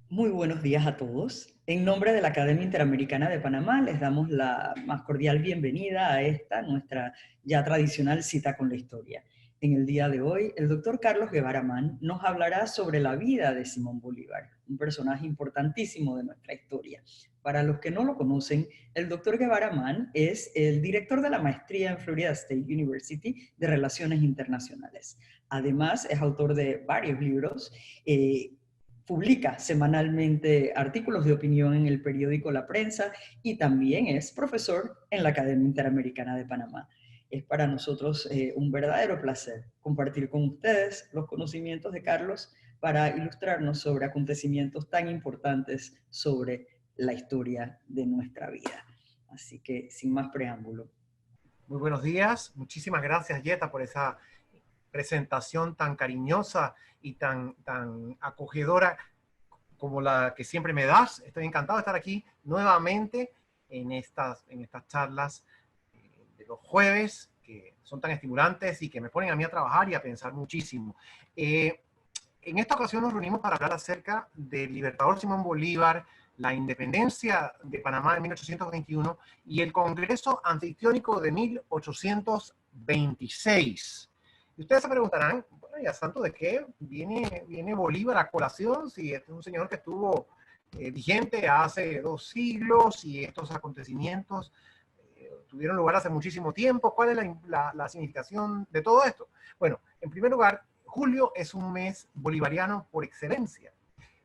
Muy buenos días a todos. En nombre de la Academia Interamericana de Panamá, les damos la más cordial bienvenida a esta, nuestra ya tradicional cita con la historia. En el día de hoy, el doctor Carlos Guevara Mann nos hablará sobre la vida de Simón Bolívar, un personaje importantísimo de nuestra historia. Para los que no lo conocen, el doctor Guevara Mann es el director de la maestría en Florida State University de Relaciones Internacionales. Además, es autor de varios libros, publica semanalmente artículos de opinión en el periódico La Prensa y también es profesor en la Academia Interamericana de Panamá. Es para nosotros un verdadero placer compartir con ustedes los conocimientos de Carlos para ilustrarnos sobre acontecimientos tan importantes sobre la historia de nuestra vida. Así que, sin más preámbulo. Muy buenos días. Muchísimas gracias, Yeta, por esa presentación tan cariñosa y tan acogedora como la que siempre me das. Estoy encantado de estar aquí nuevamente en estas charlas de los jueves, que son tan estimulantes y que me ponen a mí a trabajar y a pensar muchísimo. En esta ocasión nos reunimos para hablar acerca del libertador Simón Bolívar, la independencia de Panamá en 1821 y el Congreso Anfictiónico de 1826. Y ustedes se preguntarán, bueno, ¿y a santo de qué viene Bolívar a colación si este es un señor que estuvo vigente hace 2 siglos y estos acontecimientos tuvieron lugar hace muchísimo tiempo? ¿Cuál es la significación de todo esto? Bueno, en primer lugar, julio es un mes bolivariano por excelencia,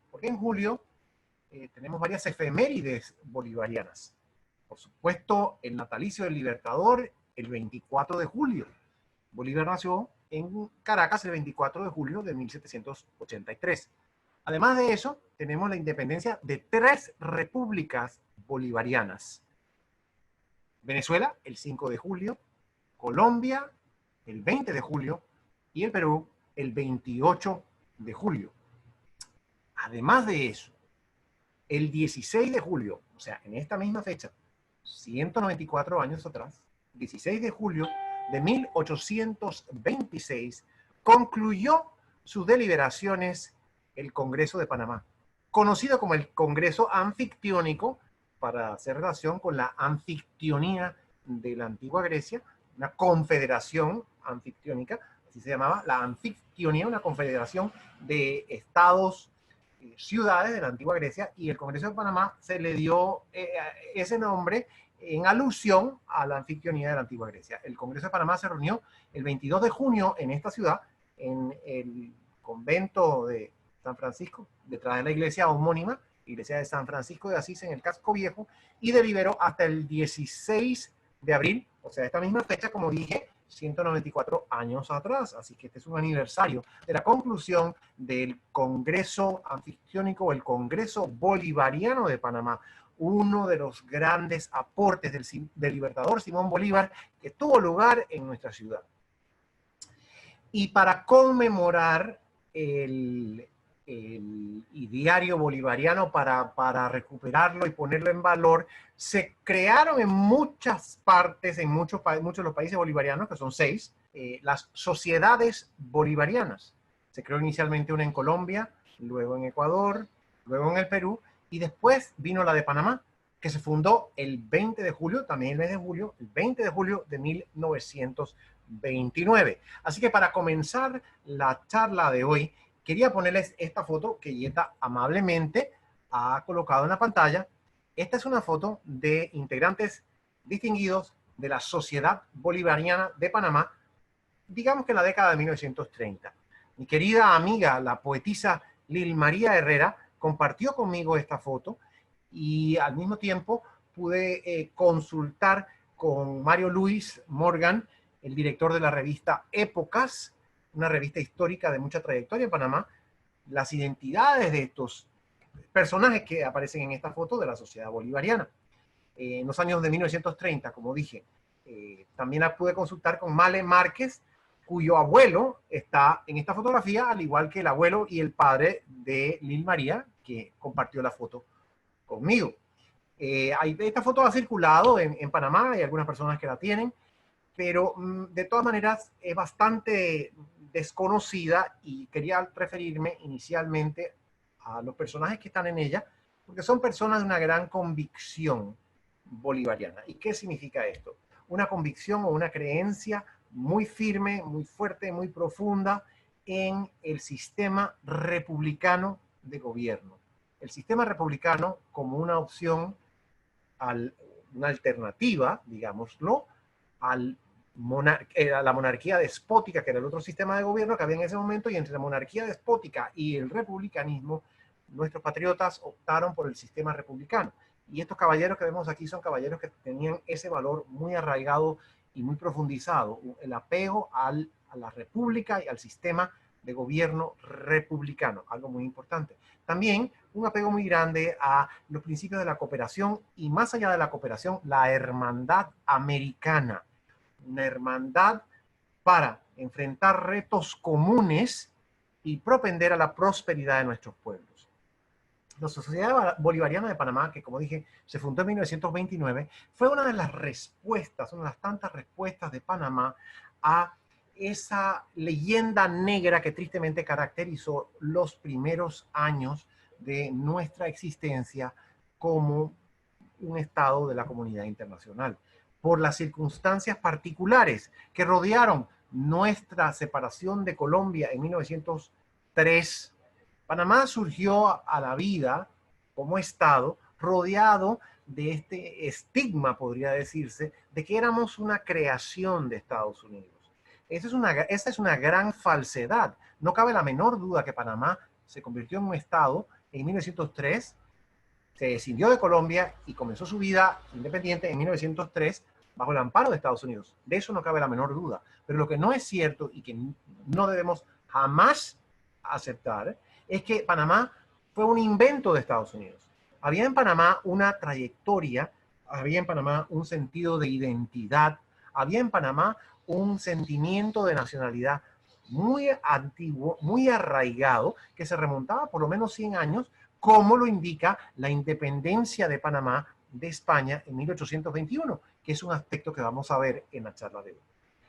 porque en julio tenemos varias efemérides bolivarianas. Por supuesto, el natalicio del Libertador, el 24 de julio. Bolívar nació en Caracas el 24 de julio de 1783. Además de eso, tenemos la independencia de 3 repúblicas bolivarianas. Venezuela, el 5 de julio, Colombia, el 20 de julio, y el Perú, el 28 de julio. Además de eso, el 16 de julio, o sea, en esta misma fecha, 194 años atrás, 16 de julio de 1826, concluyó sus deliberaciones el Congreso de Panamá, conocido como el Congreso Anfictiónico, para hacer relación con la anfictionía de la antigua Grecia, una confederación anfictiónica, así se llamaba, la anfictionía, una confederación de estados, ciudades de la antigua Grecia, y el Congreso de Panamá se le dio ese nombre en alusión a la anfictionía de la antigua Grecia. El Congreso de Panamá se reunió el 22 de junio en esta ciudad, en el convento de San Francisco, detrás de la iglesia homónima, iglesia de San Francisco de Asís, en el Casco Viejo, y deliberó hasta el 16 de abril, o sea, esta misma fecha, como dije, 194 años atrás. Así que este es un aniversario de la conclusión del Congreso Anfictiónico, el Congreso Bolivariano de Panamá, uno de los grandes aportes del libertador Simón Bolívar que tuvo lugar en nuestra ciudad. Y para conmemorar el ideario bolivariano, para recuperarlo y ponerlo en valor, se crearon en muchas partes, en muchos de los países bolivarianos, que son 6, las sociedades bolivarianas. Se creó inicialmente una en Colombia, luego en Ecuador, luego en el Perú, y después vino la de Panamá, que se fundó el 20 de julio, también el mes de julio, el 20 de julio de 1929. Así que para comenzar la charla de hoy, quería ponerles esta foto que Yeta amablemente ha colocado en la pantalla. Esta es una foto de integrantes distinguidos de la Sociedad Bolivariana de Panamá, digamos que en la década de 1930. Mi querida amiga, la poetisa Lil María Herrera, compartió conmigo esta foto y al mismo tiempo pude consultar con Mario Luis Morgan, el director de la revista Épocas, una revista histórica de mucha trayectoria en Panamá, las identidades de estos personajes que aparecen en esta foto de la sociedad bolivariana. En los años de 1930, como dije, también pude consultar con Male Márquez, cuyo abuelo está en esta fotografía, al igual que el abuelo y el padre de Lil María, que compartió la foto conmigo. Esta foto ha circulado en Panamá, hay algunas personas que la tienen, pero de todas maneras es bastante desconocida y quería referirme inicialmente a los personajes que están en ella, porque son personas de una gran convicción bolivariana. ¿Y qué significa esto? Una convicción o una creencia muy firme, muy fuerte, muy profunda en el sistema republicano de gobierno. El sistema republicano como una opción, una alternativa, digámoslo, a la monarquía despótica, que era el otro sistema de gobierno que había en ese momento, y entre la monarquía despótica y el republicanismo, nuestros patriotas optaron por el sistema republicano. Y estos caballeros que vemos aquí son caballeros que tenían ese valor muy arraigado y muy profundizado, el apego a la república y al sistema de gobierno republicano, algo muy importante. También un apego muy grande a los principios de la cooperación y, más allá de la cooperación, la hermandad americana. Una hermandad para enfrentar retos comunes y propender a la prosperidad de nuestros pueblos. La Sociedad Bolivariana de Panamá, que como dije, se fundó en 1929, fue una de las respuestas, una de las tantas respuestas de Panamá a esa leyenda negra que tristemente caracterizó los primeros años de nuestra existencia como un estado de la comunidad internacional, por las circunstancias particulares que rodearon nuestra separación de Colombia en 1903. Panamá surgió a la vida como estado rodeado de este estigma, podría decirse, de que éramos una creación de Estados Unidos. Esa es una gran falsedad. No cabe la menor duda que Panamá se convirtió en un estado en 1903, se escindió de Colombia y comenzó su vida independiente en 1903 bajo el amparo de Estados Unidos. De eso no cabe la menor duda. Pero lo que no es cierto y que no debemos jamás aceptar es que Panamá fue un invento de Estados Unidos. Había en Panamá una trayectoria, había en Panamá un sentido de identidad, había en Panamá un sentimiento de nacionalidad muy antiguo, muy arraigado, que se remontaba por lo menos 100 años, como lo indica la independencia de Panamá de España en 1821, que es un aspecto que vamos a ver en la charla de hoy.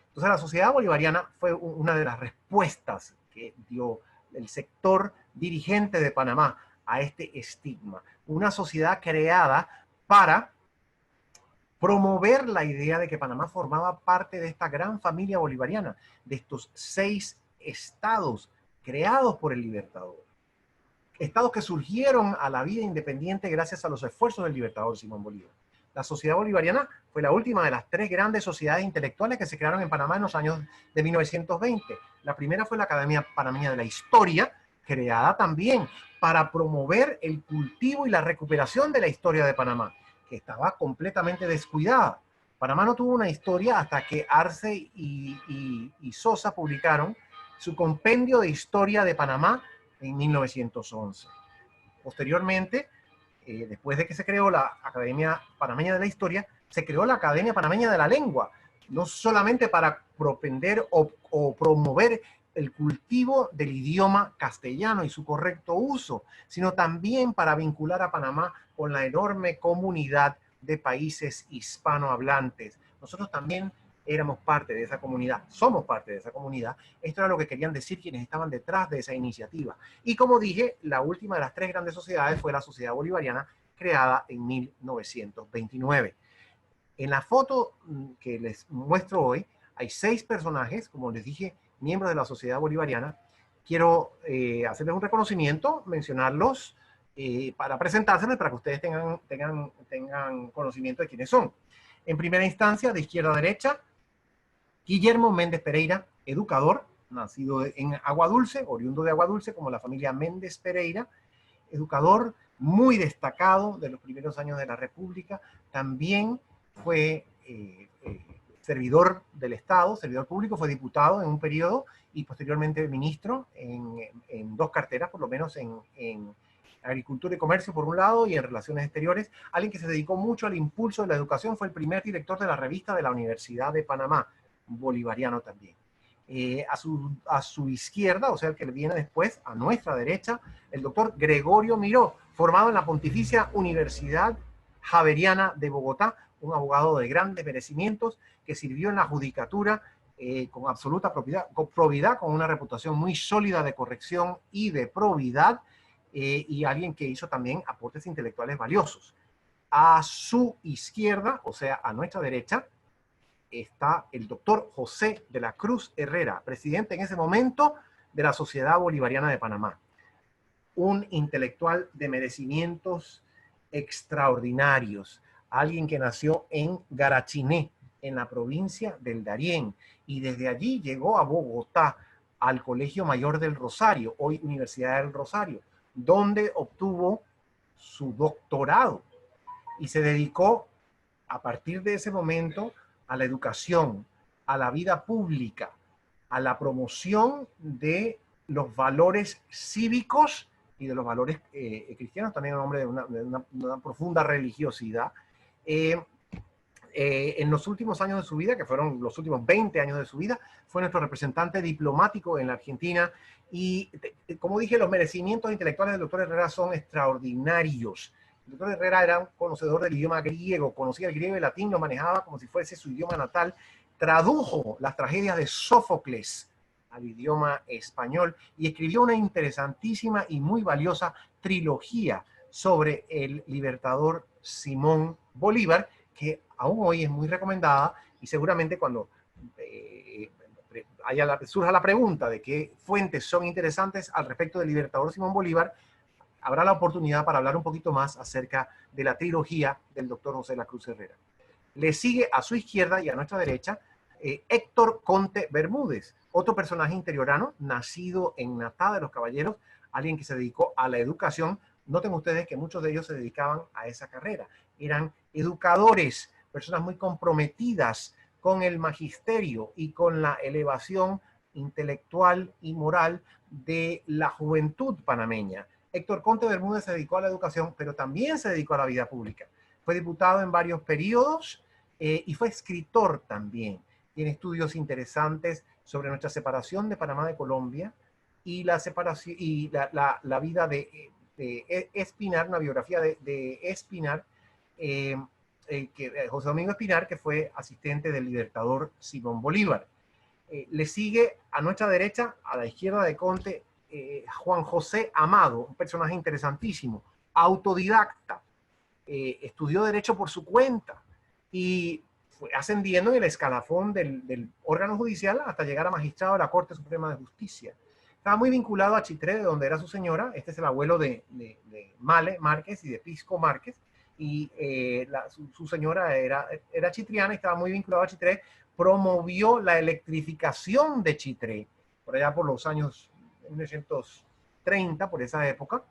Entonces, la sociedad bolivariana fue una de las respuestas que dio el sector dirigente de Panamá a este estigma. Una sociedad creada para promover la idea de que Panamá formaba parte de esta gran familia bolivariana, de estos 6 estados creados por el Libertador. Estados que surgieron a la vida independiente gracias a los esfuerzos del Libertador Simón Bolívar. La Sociedad Bolivariana fue la última de las 3 grandes sociedades intelectuales que se crearon en Panamá en los años de 1920. La primera fue la Academia Panameña de la Historia, creada también para promover el cultivo y la recuperación de la historia de Panamá, que estaba completamente descuidada. Panamá no tuvo una historia hasta que Arce y Sosa publicaron su compendio de historia de Panamá en 1911. Posteriormente, después de que se creó la Academia Panameña de la Historia, se creó la Academia Panameña de la Lengua, no solamente para propender o promover el cultivo del idioma castellano y su correcto uso, sino también para vincular a Panamá con la enorme comunidad de países hispanohablantes. Nosotros también éramos parte de esa comunidad, somos parte de esa comunidad. Esto era lo que querían decir quienes estaban detrás de esa iniciativa. Y como dije, la última de las 3 grandes sociedades fue la Sociedad Bolivariana, creada en 1929. En la foto que les muestro hoy, hay 6 personajes, como les dije, miembros de la Sociedad Bolivariana. Quiero hacerles un reconocimiento, mencionarlos para presentárselos, para que ustedes tengan conocimiento de quiénes son. En primera instancia, de izquierda a derecha, Guillermo Méndez Pereira, educador, nacido en Aguadulce, oriundo de Aguadulce, como la familia Méndez Pereira, educador muy destacado de los primeros años de la República. También fue servidor del Estado, servidor público, fue diputado en un periodo y posteriormente ministro en 2 carteras, por lo menos en Agricultura y Comercio por un lado y en Relaciones Exteriores. Alguien que se dedicó mucho al impulso de la educación, fue el primer director de la revista de la Universidad de Panamá, bolivariano también. A su izquierda, o sea, el que viene después, a nuestra derecha, el doctor Gregorio Miró, formado en la Pontificia Universidad Javeriana de Bogotá, un abogado de grandes merecimientos que sirvió en la judicatura con absoluta probidad, con una reputación muy sólida de corrección y de probidad, y alguien que hizo también aportes intelectuales valiosos. A su izquierda, o sea, a nuestra derecha, está el doctor José de la Cruz Herrera, presidente en ese momento de la Sociedad Bolivariana de Panamá. Un intelectual de merecimientos extraordinarios, alguien que nació en Garachiné, en la provincia del Darién, y desde allí llegó a Bogotá, al Colegio Mayor del Rosario, hoy Universidad del Rosario, donde obtuvo su doctorado y se dedicó a partir de ese momento a la educación, a la vida pública, a la promoción de los valores cívicos y de los valores cristianos, también un hombre de una profunda religiosidad. En los últimos años de su vida, que fueron los últimos 20 años de su vida, fue nuestro representante diplomático en la Argentina y, como dije, los merecimientos intelectuales del doctor Herrera son extraordinarios. El doctor Herrera era un conocedor del idioma griego, conocía el griego y el latín, lo manejaba como si fuese su idioma natal, tradujo las tragedias de Sófocles al idioma español y escribió una interesantísima y muy valiosa trilogía sobre el libertador Simón Bolívar, que aún hoy es muy recomendada y seguramente cuando surja la pregunta de qué fuentes son interesantes al respecto del libertador Simón Bolívar, habrá la oportunidad para hablar un poquito más acerca de la trilogía del doctor José de la Cruz Herrera. Le sigue a su izquierda y a nuestra derecha Héctor Conte Bermúdez, otro personaje interiorano, nacido en Natá de los Caballeros, alguien que se dedicó a la educación. Noten ustedes que muchos de ellos se dedicaban a esa carrera. Eran educadores, personas muy comprometidas con el magisterio y con la elevación intelectual y moral de la juventud panameña. Héctor Conte Bermúdez se dedicó a la educación, pero también se dedicó a la vida pública. Fue diputado en varios periodos y fue escritor también. Tiene estudios interesantes sobre nuestra separación de Panamá de Colombia y la separación y la vida de Espinar, una biografía de Espinar, José Domingo Espinar, que fue asistente del libertador Simón Bolívar. Le sigue a nuestra derecha, a la izquierda de Conte, Juan José Amado, un personaje interesantísimo, autodidacta, estudió Derecho por su cuenta y fue ascendiendo en el escalafón del órgano judicial hasta llegar a magistrado de la Corte Suprema de Justicia. Estaba muy vinculado a Chitré, de donde era su señora. Este es el abuelo de Male Márquez y de Pisco Márquez. Y su señora era chitriana y estaba muy vinculado a Chitré. Promovió la electrificación de Chitré, por allá por los años 1930, por esa época.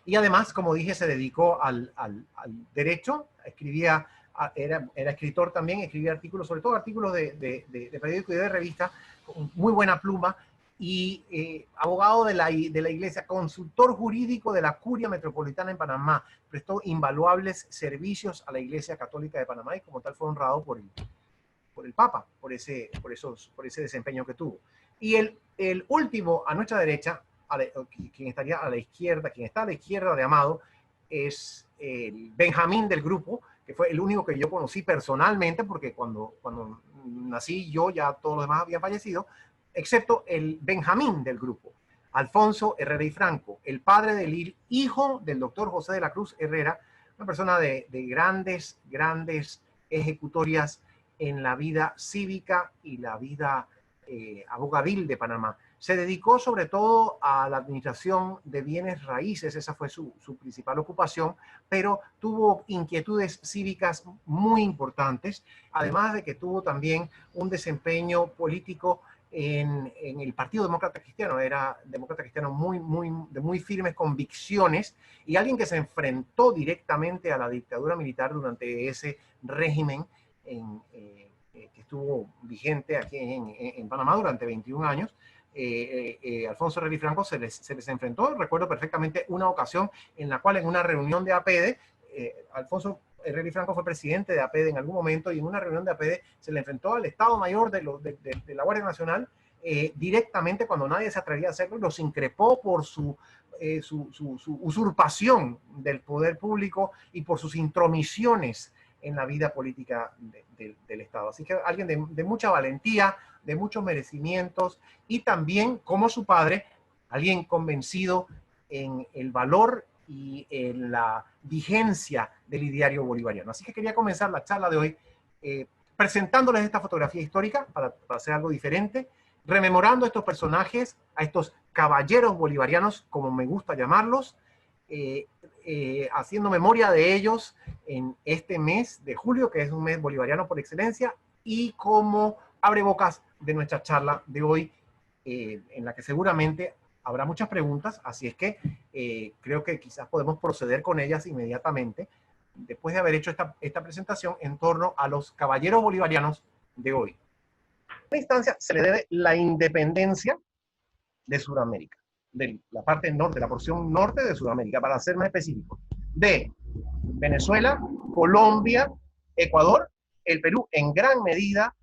Y además, como dije, se dedicó al derecho, escribía, era escritor también, escribía artículos, sobre todo artículos de periódico y de revista, con muy buena pluma, y abogado de la Iglesia, consultor jurídico de la Curia Metropolitana en Panamá, prestó invaluables servicios a la Iglesia Católica de Panamá y como tal fue honrado por el Papa, por ese desempeño que tuvo. Y el último, a nuestra derecha, quien estaría a la izquierda, quien está a la izquierda de Amado, es el Benjamín del grupo, que fue el único que yo conocí personalmente, porque cuando nací yo ya todos los demás habían fallecido, excepto el Benjamín del grupo, Alfonso Herrera y Franco, el padre del hijo del doctor José de la Cruz Herrera, una persona de grandes ejecutorias en la vida cívica y la vida abogadil de Panamá. Se dedicó sobre todo a la administración de bienes raíces, esa fue su principal ocupación, pero tuvo inquietudes cívicas muy importantes, además de que tuvo también un desempeño político en el Partido Demócrata Cristiano. Era demócrata cristiano de muy firmes convicciones y alguien que se enfrentó directamente a la dictadura militar durante ese régimen que estuvo vigente aquí en Panamá durante 21 años. Alfonso Herrera y Franco se les enfrentó. Recuerdo perfectamente una ocasión en la cual en una reunión de APEDE, Alfonso Herrera y Franco fue presidente de APEDE en algún momento, y en una reunión de APEDE se le enfrentó al Estado Mayor de la Guardia Nacional directamente cuando nadie se atrevía a hacerlo, los increpó por su usurpación del poder público y por sus intromisiones en la vida política del Estado. Así que alguien de mucha valentía, de muchos merecimientos, y también, como su padre, alguien convencido en el valor y en la vigencia del ideario bolivariano. Así que quería comenzar la charla de hoy presentándoles esta fotografía histórica para hacer algo diferente, rememorando a estos personajes, a estos caballeros bolivarianos, como me gusta llamarlos, haciendo memoria de ellos en este mes de julio, que es un mes bolivariano por excelencia, y como abrebocas de nuestra charla de hoy, en la que seguramente habrá muchas preguntas, así es que creo que quizás podemos proceder con ellas inmediatamente, después de haber hecho esta presentación en torno a los caballeros bolivarianos de hoy. En esta instancia se le debe la independencia de Sudamérica, de la parte norte, la porción norte de Sudamérica, para ser más específico, de Venezuela, Colombia, Ecuador, el Perú en gran medida,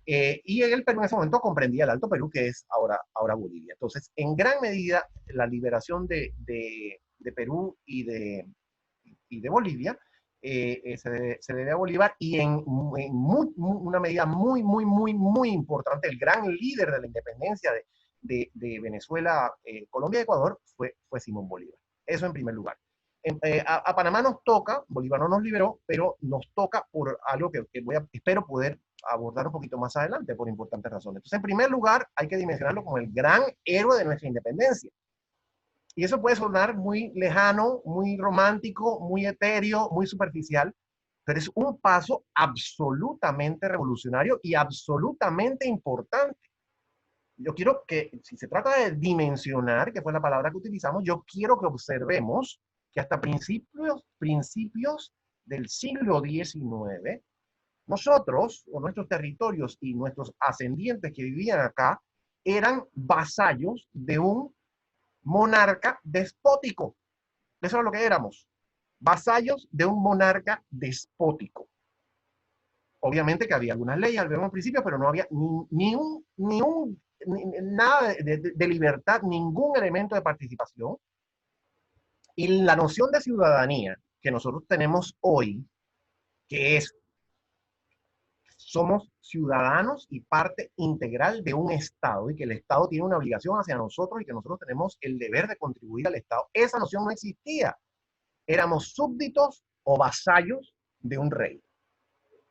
y el Perú en ese momento comprendía el Alto Perú, que es ahora Bolivia. Entonces, en gran medida, la liberación de Perú y de Bolivia se debe a Bolívar, y en una medida muy importante, el gran líder de la independencia de Venezuela, Colombia y Ecuador fue Simón Bolívar. Eso en primer lugar. A Panamá nos toca, Bolívar no nos liberó, pero nos toca por algo que espero poder abordar un poquito más adelante por importantes razones. Entonces, en primer lugar, hay que dimensionarlo como el gran héroe de nuestra independencia. Y eso puede sonar muy lejano, muy romántico, muy etéreo, muy superficial, pero es un paso absolutamente revolucionario y absolutamente importante. Yo quiero que, si se trata de dimensionar, que fue la palabra que utilizamos, yo quiero que observemos que hasta principios del siglo XIX, nosotros, o nuestros territorios y nuestros ascendientes que vivían acá, eran vasallos de un monarca despótico. Eso era lo que éramos, vasallos de un monarca despótico. Obviamente que había algunas leyes al verlo en principio, pero no había nada de libertad, ningún elemento de participación. Y la noción de ciudadanía que nosotros tenemos hoy, que es somos ciudadanos y parte integral de un Estado, y que el Estado tiene una obligación hacia nosotros y que nosotros tenemos el deber de contribuir al Estado, esa noción no existía. Éramos súbditos o vasallos de un rey.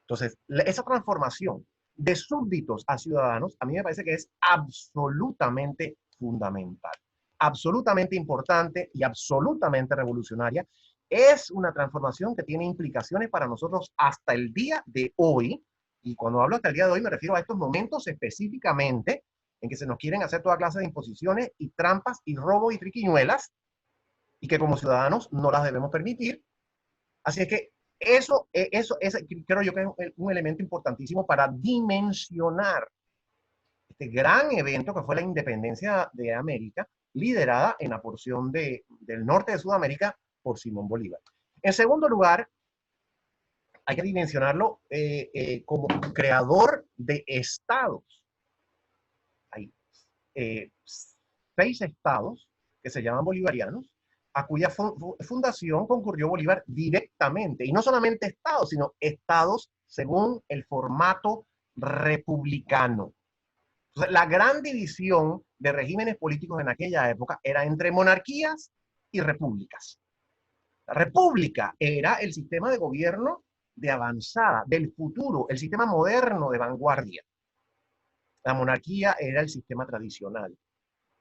Entonces, esa transformación de súbditos a ciudadanos, a mí me parece que es absolutamente fundamental, absolutamente importante y absolutamente revolucionaria. Es una transformación que tiene implicaciones para nosotros hasta el día de hoy, y cuando hablo hasta el día de hoy me refiero a estos momentos específicamente en que se nos quieren hacer toda clase de imposiciones y trampas y robos y triquiñuelas, y que como ciudadanos no las debemos permitir. Así es que eso creo yo que es un elemento importantísimo para dimensionar este gran evento que fue la independencia de América, liderada en la porción del norte de Sudamérica por Simón Bolívar. En segundo lugar, hay que dimensionarlo como creador de estados. Hay 6 estados que se llaman bolivarianos, a cuya fundación concurrió Bolívar directamente. Y no solamente estados, sino estados según el formato republicano. Entonces, la gran división de regímenes políticos en aquella época era entre monarquías y repúblicas. La república era el sistema de gobierno de avanzada, del futuro, el sistema moderno de vanguardia. La monarquía era el sistema tradicional.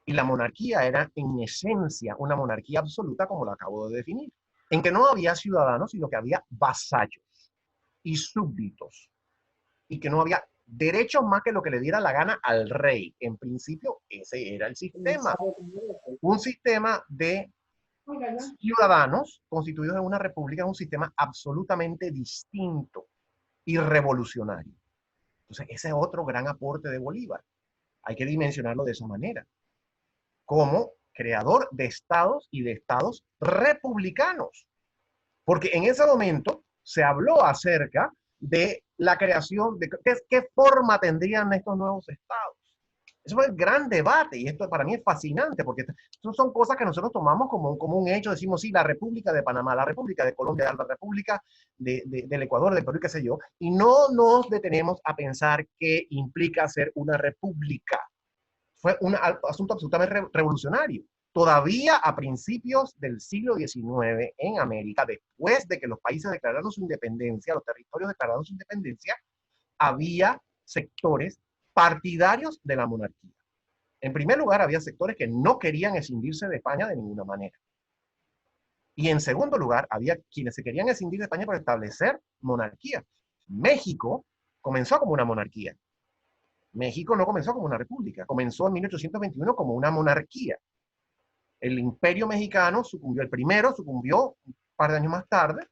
Y la monarquía era, en esencia, una monarquía absoluta, como lo acabo de definir, en que no había ciudadanos, sino que había vasallos y súbditos, y que no había derechos más que lo que le diera la gana al rey. En principio, ese era el sistema. Un sistema de ciudadanos constituidos en una república es un sistema absolutamente distinto y revolucionario. Entonces, ese es otro gran aporte de Bolívar. Hay que dimensionarlo de esa manera, como creador de estados y de estados republicanos. Porque en ese momento se habló acerca de la creación, de qué forma tendrían estos nuevos estados. Eso fue el gran debate, y esto para mí es fascinante, porque son cosas que nosotros tomamos como un hecho. Decimos, sí, la República de Panamá, la República de Colombia, la República del Ecuador, del Perú, qué sé yo, y no nos detenemos a pensar qué implica ser una república. Fue un asunto absolutamente revolucionario. Todavía a principios del siglo XIX en América, después de que los países declararon su independencia, los territorios declararon su independencia, había sectores partidarios de la monarquía. En primer lugar, había sectores que no querían escindirse de España de ninguna manera. Y en segundo lugar, había quienes se querían escindir de España para establecer monarquía. México comenzó como una monarquía. México no comenzó como una república, comenzó en 1821 como una monarquía. El imperio mexicano sucumbió, el primero sucumbió un par de años más tarde,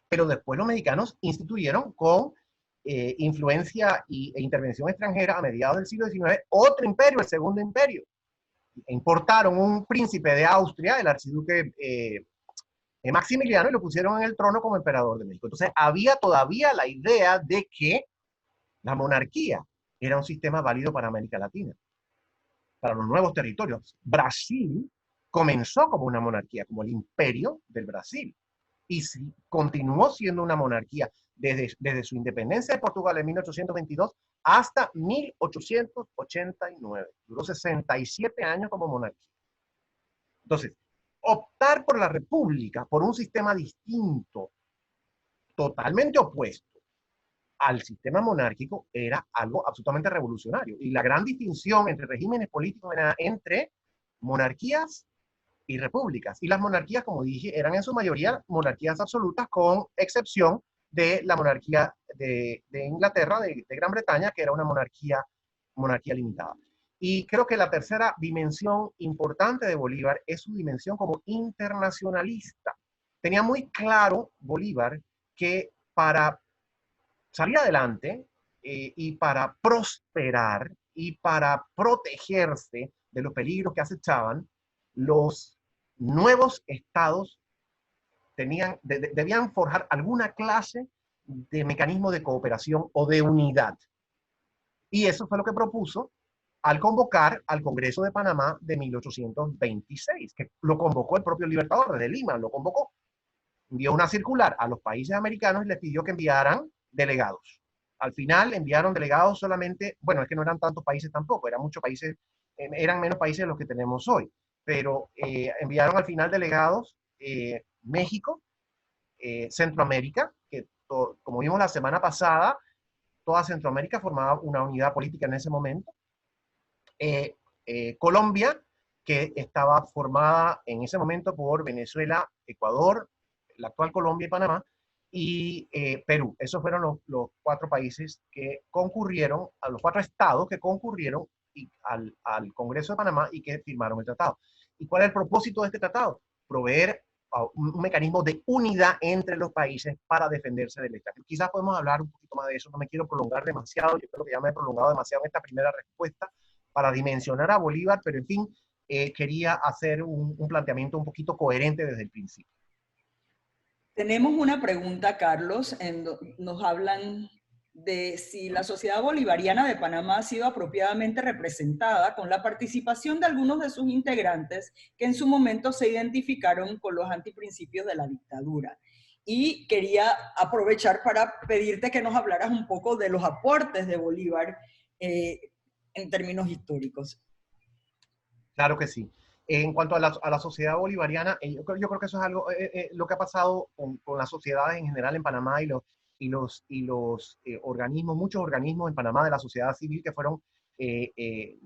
pero después los mexicanos instituyeron con influencia e intervención extranjera a mediados del siglo XIX otro imperio, el segundo imperio. Importaron un príncipe de Austria, el archiduque Maximiliano, y lo pusieron en el trono como emperador de México. Entonces había todavía la idea de que la monarquía era un sistema válido para América Latina, para los nuevos territorios. Brasil comenzó como una monarquía, como el imperio del Brasil, y continuó siendo una monarquía desde su independencia de Portugal en 1822 hasta 1889. Duró 67 años como monarquía. Entonces, optar por la república, por un sistema distinto, totalmente opuesto al sistema monárquico, era algo absolutamente revolucionario. Y la gran distinción entre regímenes políticos era entre monarquías y repúblicas. Y las monarquías, como dije, eran en su mayoría monarquías absolutas, con excepción de la monarquía de Inglaterra, de Gran Bretaña, que era una monarquía limitada. Y creo que la tercera dimensión importante de Bolívar es su dimensión como internacionalista. Tenía muy claro Bolívar que para salir adelante y para prosperar y para protegerse de los peligros que acechaban, los nuevos estados debían forjar alguna clase de mecanismo de cooperación o de unidad. Y eso fue lo que propuso al convocar al Congreso de Panamá de 1826, que lo convocó el propio Libertador de Lima, lo convocó. Envió una circular a los países americanos y les pidió que enviaran delegados. Al final enviaron delegados solamente, bueno, es que no eran tantos países tampoco, eran muchos países, eran menos países de los que tenemos hoy, pero enviaron al final delegados México, Centroamérica, que como vimos la semana pasada, toda Centroamérica formaba una unidad política en ese momento, Colombia, que estaba formada en ese momento por Venezuela, Ecuador, la actual Colombia y Panamá, y Perú. Esos fueron los cuatro países que concurrieron, a los cuatro estados que concurrieron al Congreso de Panamá y que firmaron el tratado. ¿Y cuál es el propósito de este tratado? Proveer un mecanismo de unidad entre los países para defenderse del Estado. Quizás podemos hablar un poquito más de eso, no me quiero prolongar demasiado, yo creo que ya me he prolongado demasiado en esta primera respuesta para dimensionar a Bolívar, pero en fin, quería hacer un planteamiento un poquito coherente desde el principio. Tenemos una pregunta, Carlos, nos hablan de si la sociedad bolivariana de Panamá ha sido apropiadamente representada con la participación de algunos de sus integrantes que en su momento se identificaron con los antiprincipios de la dictadura. Y quería aprovechar para pedirte que nos hablaras un poco de los aportes de Bolívar en términos históricos. Claro que sí. En cuanto a la sociedad bolivariana, yo creo que eso es algo, lo que ha pasado con las sociedades en general en Panamá y los organismos, muchos organismos en Panamá de la sociedad civil que fueron, y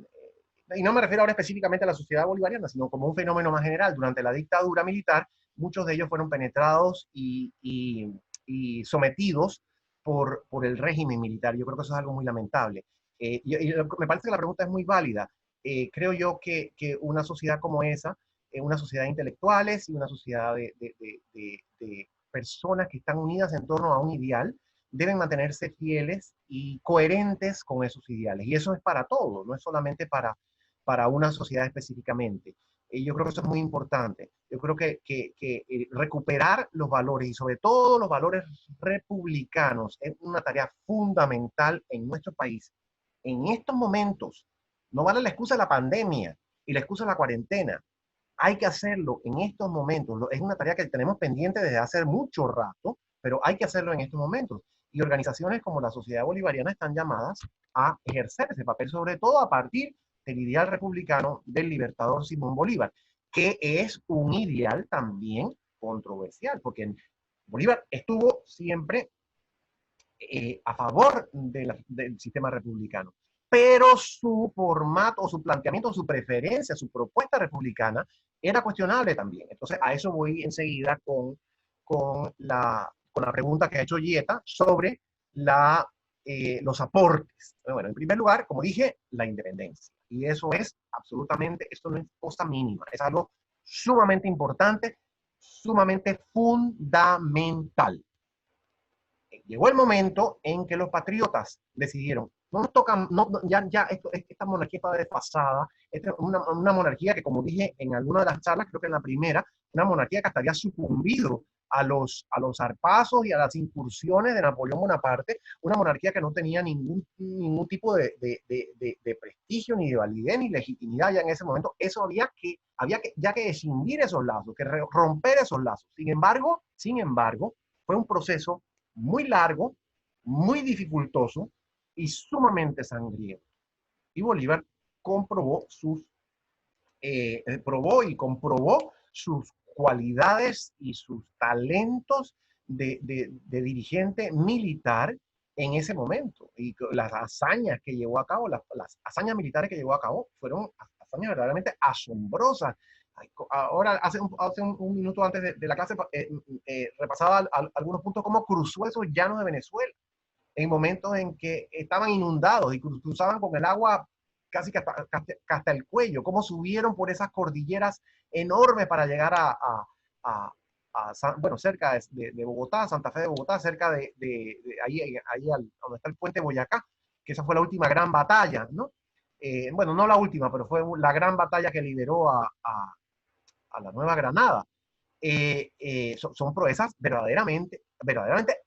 no me refiero ahora específicamente a la sociedad bolivariana, sino como un fenómeno más general. Durante la dictadura militar, muchos de ellos fueron penetrados y sometidos por el régimen militar. Yo creo que eso es algo muy lamentable. Y me parece que la pregunta es muy válida. Creo yo que una sociedad como esa, una sociedad de intelectuales y una sociedad de personas que están unidas en torno a un ideal, deben mantenerse fieles y coherentes con esos ideales. Y eso es para todos, no es solamente para una sociedad específicamente. Yo creo que eso es muy importante. Yo creo que recuperar los valores y sobre todo los valores republicanos es una tarea fundamental en nuestro país. En estos momentos, no vale la excusa de la pandemia y la excusa de la cuarentena. Hay que hacerlo en estos momentos. Es una tarea que tenemos pendiente desde hace mucho rato, pero hay que hacerlo en estos momentos. Y organizaciones como la Sociedad Bolivariana están llamadas a ejercer ese papel, sobre todo a partir del ideal republicano del libertador Simón Bolívar. que es un ideal también controversial, porque Bolívar estuvo siempre a favor del sistema republicano, pero su formato o su planteamiento, su preferencia, su propuesta republicana era cuestionable también. Entonces, a eso voy enseguida con la pregunta que ha hecho Yeta sobre los aportes. Bueno, en primer lugar, como dije, la independencia. Y eso es absolutamente, esto no es cosa mínima, es algo sumamente importante, sumamente fundamental. Llegó el momento en que los patriotas decidieron, no nos tocan, esta monarquía está desfasada, esta es una monarquía que, como dije en alguna de las charlas, creo que en la primera, una monarquía que hasta había sucumbido a los zarpazos y a las incursiones de Napoleón Bonaparte, una monarquía que no tenía ningún tipo de prestigio, ni de validez, ni legitimidad ya en ese momento. Eso había que ya que escindir esos lazos, que romper esos lazos. Sin embargo, fue un proceso muy largo, muy dificultoso y sumamente sangriento. Y Bolívar probó y comprobó sus cualidades y sus talentos de dirigente militar en ese momento. Y las hazañas que llevó a cabo, las hazañas militares que llevó a cabo, fueron hazañas verdaderamente asombrosas. Ahora, hace un minuto antes de la clase, repasaba algunos puntos, cómo cruzó esos llanos de Venezuela en momentos en que estaban inundados y cruzaban con el agua casi que hasta el cuello, cómo subieron por esas cordilleras enormes para llegar bueno, cerca de Bogotá, Santa Fe de Bogotá, cerca de ahí donde está el puente Boyacá, que esa fue la última gran batalla, ¿no? Bueno, no la última, pero fue la gran batalla que lideró a la Nueva Granada. Son proezas verdaderamente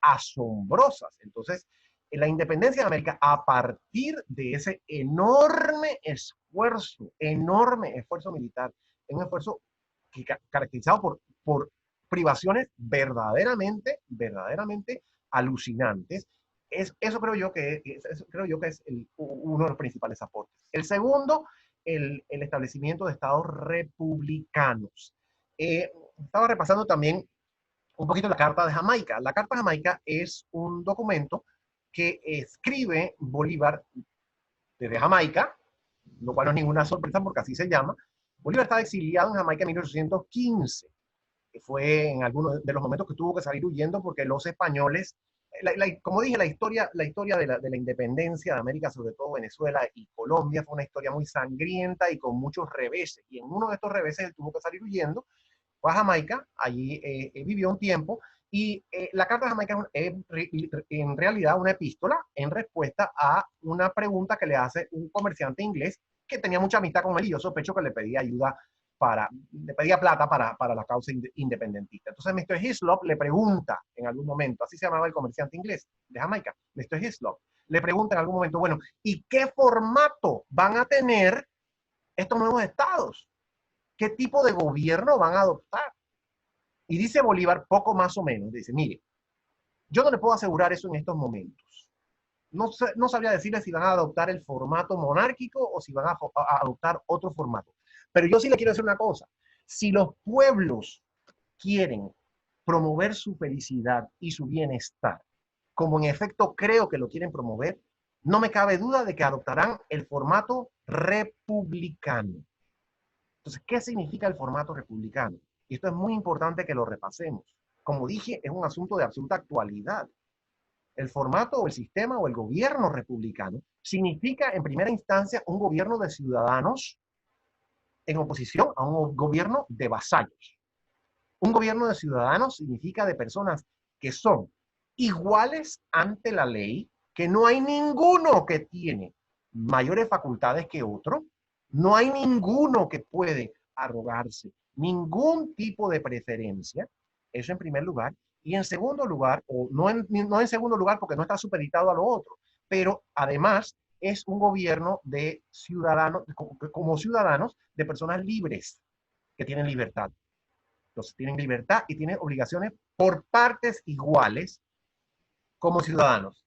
asombrosas. Entonces, la independencia de América, a partir de ese enorme esfuerzo militar, un esfuerzo caracterizado por privaciones verdaderamente alucinantes, eso creo yo que es uno de los principales aportes. El segundo, el establecimiento de estados republicanos. Estaba repasando también un poquito la Carta de Jamaica. La Carta de Jamaica es un documento que escribe Bolívar desde Jamaica, lo cual no es ninguna sorpresa porque así se llama. Bolívar estaba exiliado en Jamaica en 1815. Que fue en algunos de los momentos que tuvo que salir huyendo porque los españoles, como dije, la historia de la independencia de América, sobre todo Venezuela y Colombia, fue una historia muy sangrienta y con muchos reveses. Y en uno de estos reveses él tuvo que salir huyendo, fue a Jamaica, allí vivió un tiempo, y la Carta de Jamaica es en realidad una epístola en respuesta a una pregunta que le hace un comerciante inglés que tenía mucha amistad con él y yo sospecho que le pedía le pedía plata para la causa independentista. Entonces Mr. Hislop le pregunta en algún momento, así se llamaba el comerciante inglés de Jamaica, Mr. Hislop, le pregunta en algún momento, bueno, ¿y qué formato van a tener estos nuevos estados? ¿Qué tipo de gobierno van a adoptar? Y dice Bolívar, poco más o menos, dice, mire, yo no le puedo asegurar eso en estos momentos. No sabría decirle si van a adoptar el formato monárquico o si van a adoptar otro formato. Pero yo sí le quiero decir una cosa. Si los pueblos quieren promover su felicidad y su bienestar, como en efecto creo que lo quieren promover, no me cabe duda de que adoptarán el formato republicano. Entonces, ¿qué significa el formato republicano? Y esto es muy importante que lo repasemos. Como dije, es un asunto de absoluta actualidad. El formato o el sistema o el gobierno republicano significa en primera instancia un gobierno de ciudadanos en oposición a un gobierno de vasallos. Un gobierno de ciudadanos significa de personas que son iguales ante la ley, que no hay ninguno que tiene mayores facultades que otro, no hay ninguno que puede arrogarse ningún tipo de preferencia, eso en primer lugar, y en segundo lugar, o no en segundo lugar porque no está supeditado a lo otro, pero además es un gobierno de ciudadanos, como ciudadanos, de personas libres, que tienen libertad. Entonces tienen libertad y tienen obligaciones por partes iguales como ciudadanos.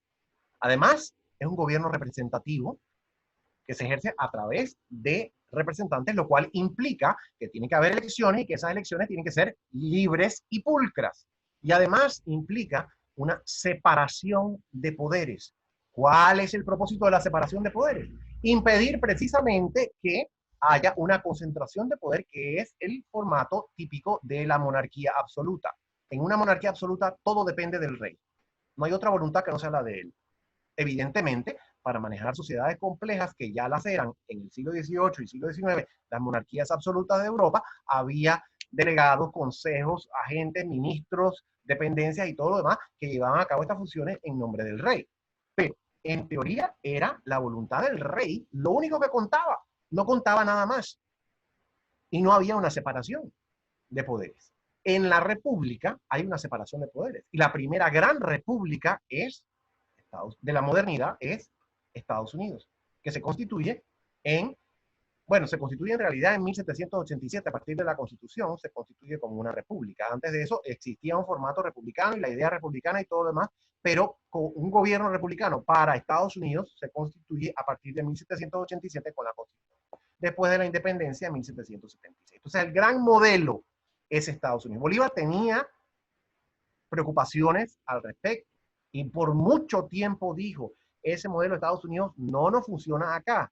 Además, es un gobierno representativo que se ejerce a través de representantes, lo cual implica que tiene que haber elecciones y que esas elecciones tienen que ser libres y pulcras. Y además implica una separación de poderes. ¿Cuál es el propósito de la separación de poderes? Impedir precisamente que haya una concentración de poder, que es el formato típico de la monarquía absoluta. En una monarquía absoluta todo depende del rey. No hay otra voluntad que no sea la de él. Evidentemente, para manejar sociedades complejas que ya las eran en el siglo XVIII y siglo XIX, las monarquías absolutas de Europa, había delegados, consejos, agentes, ministros, dependencias y todo lo demás que llevaban a cabo estas funciones en nombre del rey. Pero en teoría era la voluntad del rey lo único que contaba, no contaba nada más. Y no había una separación de poderes. En la república hay una separación de poderes. Y la primera gran república de la modernidad es Estados Unidos, que se constituye se constituye en realidad en 1787, a partir de la Constitución, se constituye como una república. Antes de eso existía un formato republicano y la idea republicana y todo lo demás, pero con un gobierno republicano para Estados Unidos se constituye a partir de 1787 con la Constitución, después de la independencia en 1776. Entonces, el gran modelo es Estados Unidos. Bolívar tenía preocupaciones al respecto y por mucho tiempo dijo, ese modelo de Estados Unidos no nos funciona acá.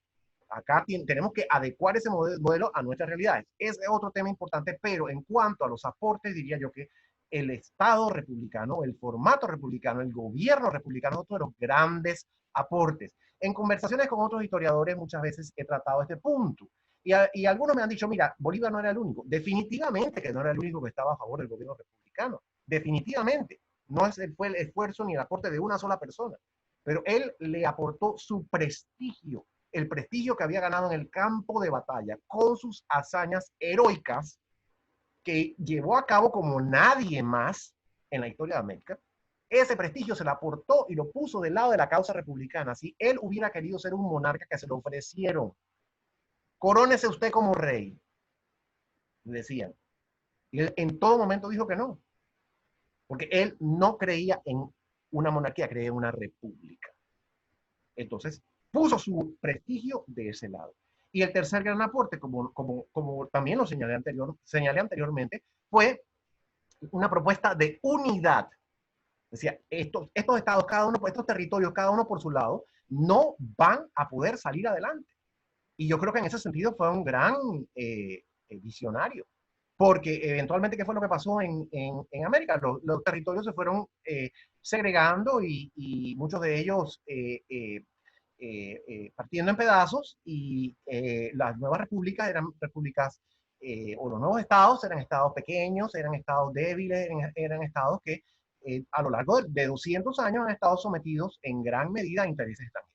Acá tenemos que adecuar ese modelo a nuestras realidades. Ese es otro tema importante, pero en cuanto a los aportes, diría yo que el Estado republicano, el formato republicano, el gobierno republicano, es otro de los grandes aportes. En conversaciones con otros historiadores muchas veces he tratado este punto. Y algunos me han dicho, mira, Bolívar no era el único. Definitivamente que no era el único que estaba a favor del gobierno republicano. Definitivamente. No fue el esfuerzo ni el aporte de una sola persona. Pero él le aportó su prestigio, el prestigio que había ganado en el campo de batalla con sus hazañas heroicas que llevó a cabo como nadie más en la historia de América. Ese prestigio se lo aportó y lo puso del lado de la causa republicana. Si él hubiera querido ser un monarca, que se lo ofrecieron, corónese usted como rey, le decían. Y él en todo momento dijo que no, porque él no creía en una monarquía, creía en una república. Entonces, puso su prestigio de ese lado. Y el tercer gran aporte, como también lo señalé anteriormente, fue una propuesta de unidad. Decía, estos estados, cada uno, estos territorios, cada uno por su lado, no van a poder salir adelante. Y yo creo que en ese sentido fue un gran visionario. Porque eventualmente, ¿qué fue lo que pasó en América? Los territorios se fueron segregando y muchos de ellos partiendo en pedazos y las nuevas repúblicas eran repúblicas, o los nuevos estados eran estados pequeños, eran estados débiles, eran estados que a lo largo de 200 años han estado sometidos en gran medida a intereses extranjeros.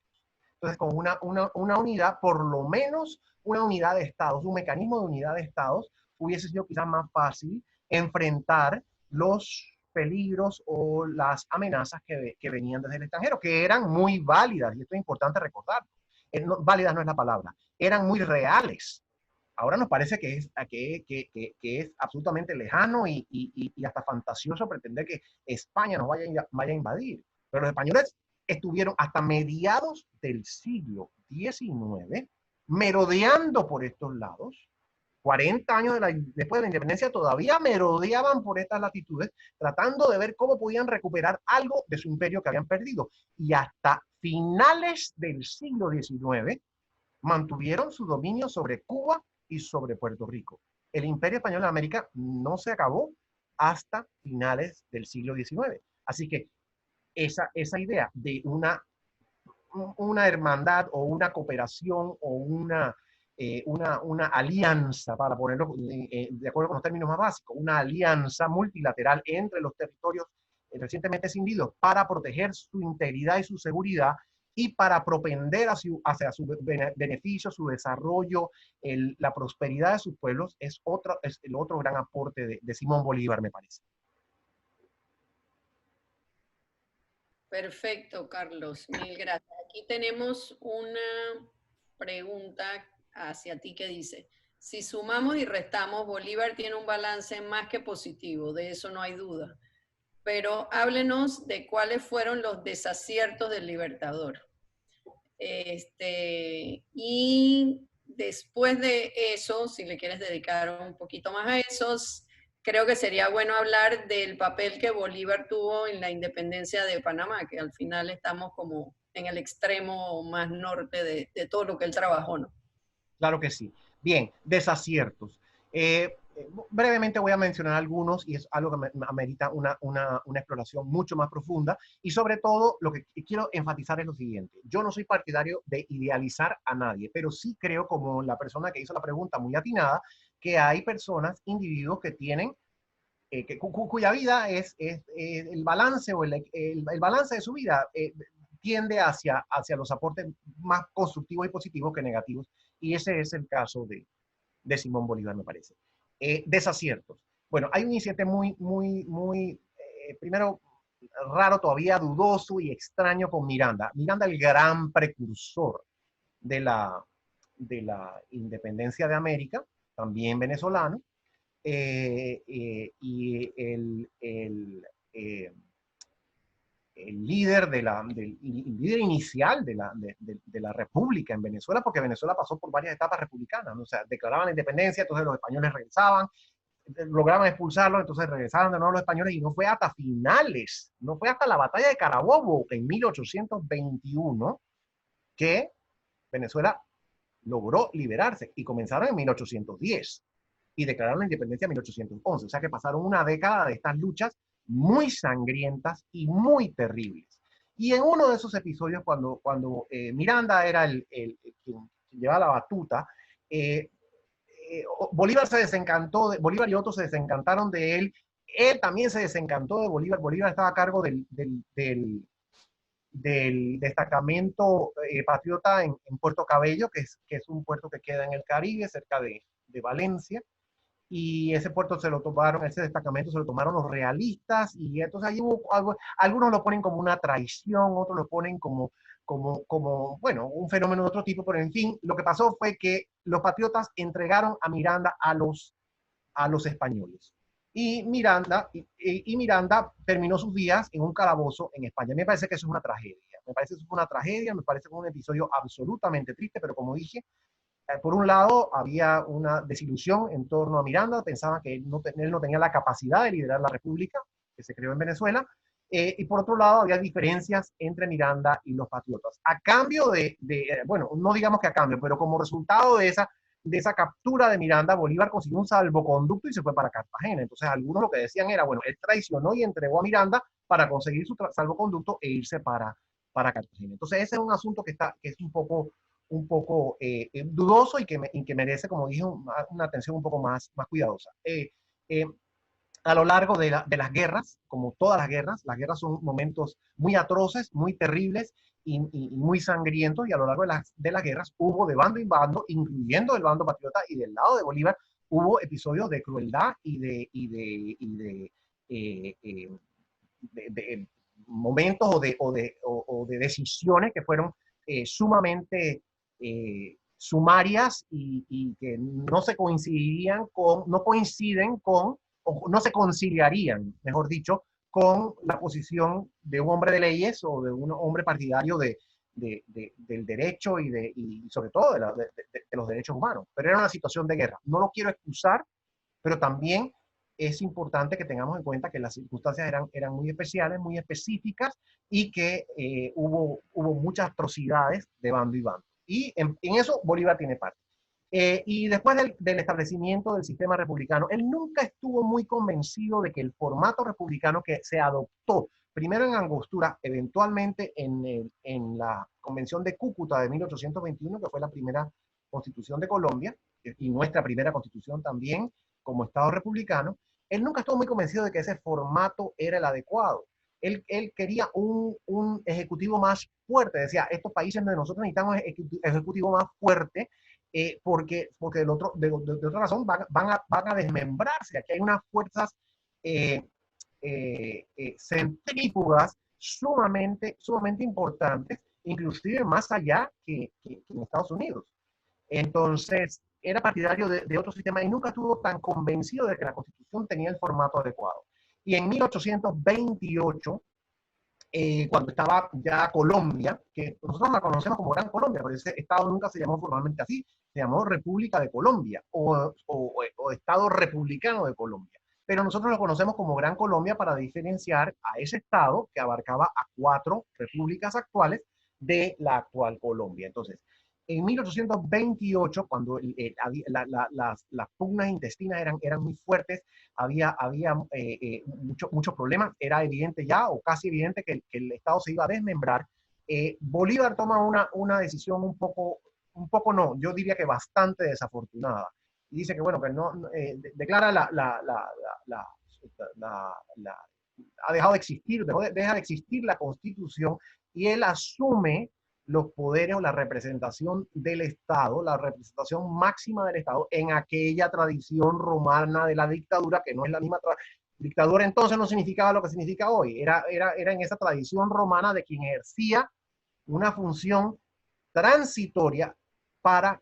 Entonces, con una unidad, por lo menos una unidad de estados, un mecanismo de unidad de estados, hubiese sido quizás más fácil enfrentar los peligros o las amenazas que venían desde el extranjero, que eran muy válidas, y esto es importante recordar. Válidas no es la palabra, eran muy reales. Ahora nos parece que es absolutamente lejano y hasta fantasioso pretender que España nos vaya a invadir. Pero los españoles estuvieron hasta mediados del siglo XIX merodeando por estos lados. 40 años después de la independencia todavía merodeaban por estas latitudes, tratando de ver cómo podían recuperar algo de su imperio que habían perdido. Y hasta finales del siglo XIX mantuvieron su dominio sobre Cuba y sobre Puerto Rico. El imperio español en América no se acabó hasta finales del siglo XIX. Así que esa idea de una hermandad o una cooperación o una alianza, para ponerlo de acuerdo con los términos más básicos, una alianza multilateral entre los territorios recientemente escindidos para proteger su integridad y su seguridad y para propender hacia su beneficio, su desarrollo, la prosperidad de sus pueblos, es el otro gran aporte de Simón Bolívar, me parece. Perfecto, Carlos. Mil gracias. Aquí tenemos una pregunta hacia ti que dice, si sumamos y restamos, Bolívar tiene un balance más que positivo, de eso no hay duda. Pero háblenos de cuáles fueron los desaciertos del Libertador. Y después de eso, si le quieres dedicar un poquito más a eso, creo que sería bueno hablar del papel que Bolívar tuvo en la independencia de Panamá, que al final estamos como en el extremo más norte de todo lo que él trabajó, ¿no? Claro que sí. Bien, desaciertos. Brevemente voy a mencionar algunos y es algo que amerita una exploración mucho más profunda y sobre todo lo que quiero enfatizar es lo siguiente. Yo no soy partidario de idealizar a nadie, pero sí creo, como la persona que hizo la pregunta muy atinada, que hay personas, individuos que tienen cuya vida es el balance o el balance de su vida tiende hacia los aportes más constructivos y positivos que negativos. Y ese es el caso de Simón Bolívar, me parece. Desaciertos. Bueno, hay un incidente primero, raro, todavía dudoso y extraño con Miranda. Miranda, el gran precursor de la independencia de América, también venezolano, y el líder, el líder inicial de la República en Venezuela, porque Venezuela pasó por varias etapas republicanas, ¿no? O sea, declaraban la independencia, entonces los españoles regresaban, lograban expulsarlos, entonces regresaban de nuevo los españoles, y no fue hasta finales, no fue hasta la batalla de Carabobo en 1821 que Venezuela logró liberarse, y comenzaron en 1810 y declararon la independencia en 1811. O sea que pasaron una década de estas luchas muy sangrientas y muy terribles. Y en uno de esos episodios, cuando Miranda era quien llevaba la batuta, Bolívar se desencantó, Bolívar y otros se desencantaron de él. Él también se desencantó de Bolívar. Bolívar estaba a cargo del destacamento patriota en Puerto Cabello, que es un puerto que queda en el Caribe, cerca de Valencia. Y ese puerto se lo tomaron, ese destacamento se lo tomaron los realistas, y entonces ahí hubo algo, algunos lo ponen como una traición, otros lo ponen bueno, un fenómeno de otro tipo, pero en fin, lo que pasó fue que los patriotas entregaron a Miranda a los españoles. Y Miranda terminó sus días en un calabozo en España. Me parece que eso es una tragedia. Me parece que eso fue una tragedia, me parece que fue un episodio absolutamente triste, pero como dije, por un lado, había una desilusión en torno a Miranda, pensaban que él no tenía la capacidad de liderar la república que se creó en Venezuela, y por otro lado, había diferencias entre Miranda y los patriotas. A cambio bueno, no digamos que a cambio, pero como resultado de esa captura de Miranda, Bolívar consiguió un salvoconducto y se fue para Cartagena. Entonces, algunos lo que decían era, bueno, él traicionó y entregó a Miranda para conseguir su salvoconducto e irse para Cartagena. Entonces, ese es un asunto que es un poco dudoso y que merece, como dije, una atención un poco más cuidadosa. A lo largo de las guerras, como todas las guerras son momentos muy atroces, muy terribles y muy sangrientos, y a lo largo de las guerras hubo de bando en bando, incluyendo el bando patriota, y del lado de Bolívar hubo episodios de crueldad y de momentos o de decisiones que fueron sumamente sumarias y que no se no coinciden con, o no se conciliarían, mejor dicho, con la posición de un hombre de leyes o de un hombre partidario del derecho y sobre todo de los derechos humanos. Pero era una situación de guerra. No lo quiero excusar, pero también es importante que tengamos en cuenta que las circunstancias eran muy especiales, muy específicas, y que hubo muchas atrocidades de bando y bando. Y en eso Bolívar tiene parte. Y después del establecimiento del sistema republicano, él nunca estuvo muy convencido de que el formato republicano que se adoptó, primero en Angostura, eventualmente en la Convención de Cúcuta de 1821, que fue la primera constitución de Colombia, y nuestra primera constitución también como Estado republicano, él nunca estuvo muy convencido de que ese formato era el adecuado. Él quería un ejecutivo más fuerte. Decía, estos países donde nosotros necesitamos ejecutivo más fuerte, porque de otra razón van a desmembrarse. Aquí hay unas fuerzas centrífugas sumamente importantes, inclusive más allá que en Estados Unidos. Entonces, era partidario de otro sistema y nunca estuvo tan convencido de que la Constitución tenía el formato adecuado. Y en 1828, cuando estaba ya Colombia, que nosotros la conocemos como Gran Colombia, pero ese estado nunca se llamó formalmente así, se llamó República de Colombia o Estado Republicano de Colombia. Pero nosotros lo conocemos como Gran Colombia para diferenciar a ese estado que abarcaba a 4 repúblicas actuales de la actual Colombia. Entonces, en 1828, cuando las pugnas intestinas eran muy fuertes, había muchos problemas, era evidente ya, o casi evidente, que el Estado se iba a desmembrar. Bolívar toma una decisión un poco no, yo diría que bastante desafortunada. Y dice que, bueno, que no, declara ha dejado de existir, deja de existir la Constitución, y él asume los poderes o la representación del Estado, la representación máxima del Estado en aquella tradición romana de la dictadura, que no es la misma dictadura entonces no significaba lo que significa hoy, era en esa tradición romana de quien ejercía una función transitoria para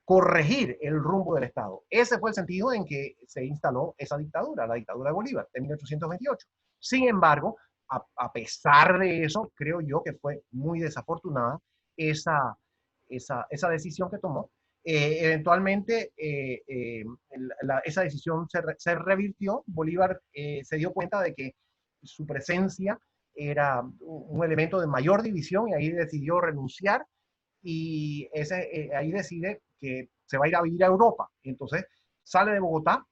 corregir el rumbo del Estado. Ese fue el sentido en que se instaló esa dictadura, la dictadura de Bolívar, de 1828. Sin embargo, a pesar de eso, creo yo que fue muy desafortunada esa decisión que tomó. Eventualmente, esa decisión se revirtió. Bolívar se dio cuenta de que su presencia era un elemento de mayor división y ahí decidió renunciar, y ahí decide que se va a ir a vivir a Europa. Entonces sale de Bogotá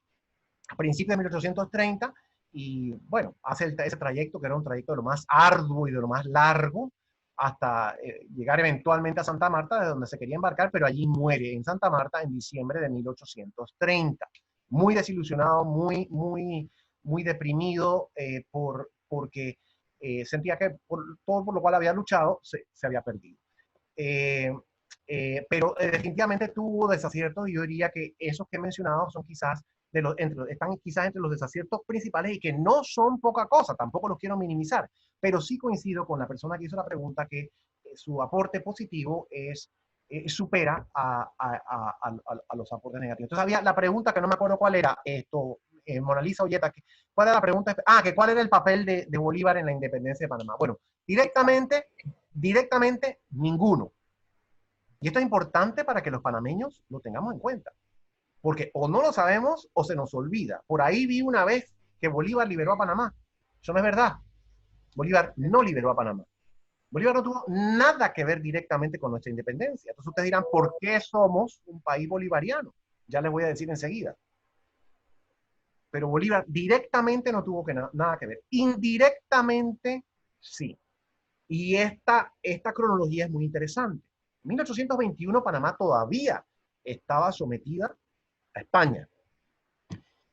a principios de 1830 y, bueno, hace ese trayecto, que era un trayecto de lo más arduo y de lo más largo, hasta llegar eventualmente a Santa Marta, de donde se quería embarcar, pero allí muere en Santa Marta en diciembre de 1830. Muy desilusionado, muy deprimido, porque sentía que todo por lo cual había luchado se había perdido. Pero definitivamente tuvo desaciertos, y yo diría que esos que he mencionado son quizás están quizás entre los desaciertos principales, y que no son poca cosa, tampoco los quiero minimizar, pero sí coincido con la persona que hizo la pregunta que su aporte positivo supera a los aportes negativos. Entonces había la pregunta que no me acuerdo cuál era, Mona Lisa Olleta, ¿cuál era la pregunta? Que ¿cuál era el papel de Bolívar en la independencia de Panamá? Bueno, directamente ninguno. Y esto es importante para que los panameños lo tengamos en cuenta, porque o no lo sabemos o se nos olvida. Por ahí vi una vez que Bolívar liberó a Panamá. Eso no es verdad. Bolívar no liberó a Panamá. Bolívar no tuvo nada que ver directamente con nuestra independencia. Entonces ustedes dirán, ¿por qué somos un país bolivariano? Ya les voy a decir enseguida. Pero Bolívar directamente no tuvo nada que ver. Indirectamente, sí. Y esta cronología es muy interesante. En 1821 Panamá todavía estaba sometida a España.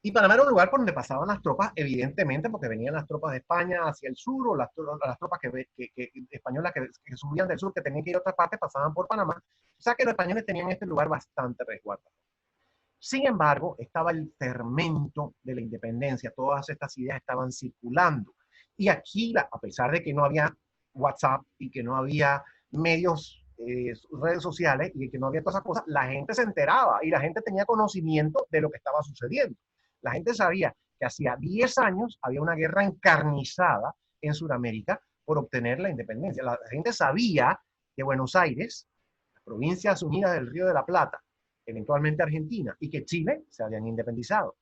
Y Panamá era un lugar por donde pasaban las tropas, evidentemente, porque venían las tropas de España hacia el sur, o las tropas españolas que subían del sur, que tenían que ir a otra parte, pasaban por Panamá. O sea que los españoles tenían este lugar bastante resguardado. Sin embargo, estaba el fermento de la independencia. Todas estas ideas estaban circulando. Y aquí, a pesar de que no había WhatsApp y que no había medios, redes sociales, y que no había todas esas cosas, la gente se enteraba y la gente tenía conocimiento de lo que estaba sucediendo. La gente sabía que hacía 10 años había una guerra encarnizada en Sudamérica por obtener la independencia. La gente sabía que Buenos Aires, las Provincias Unidas del Río de la Plata, eventualmente Argentina, y que Chile se habían independizado.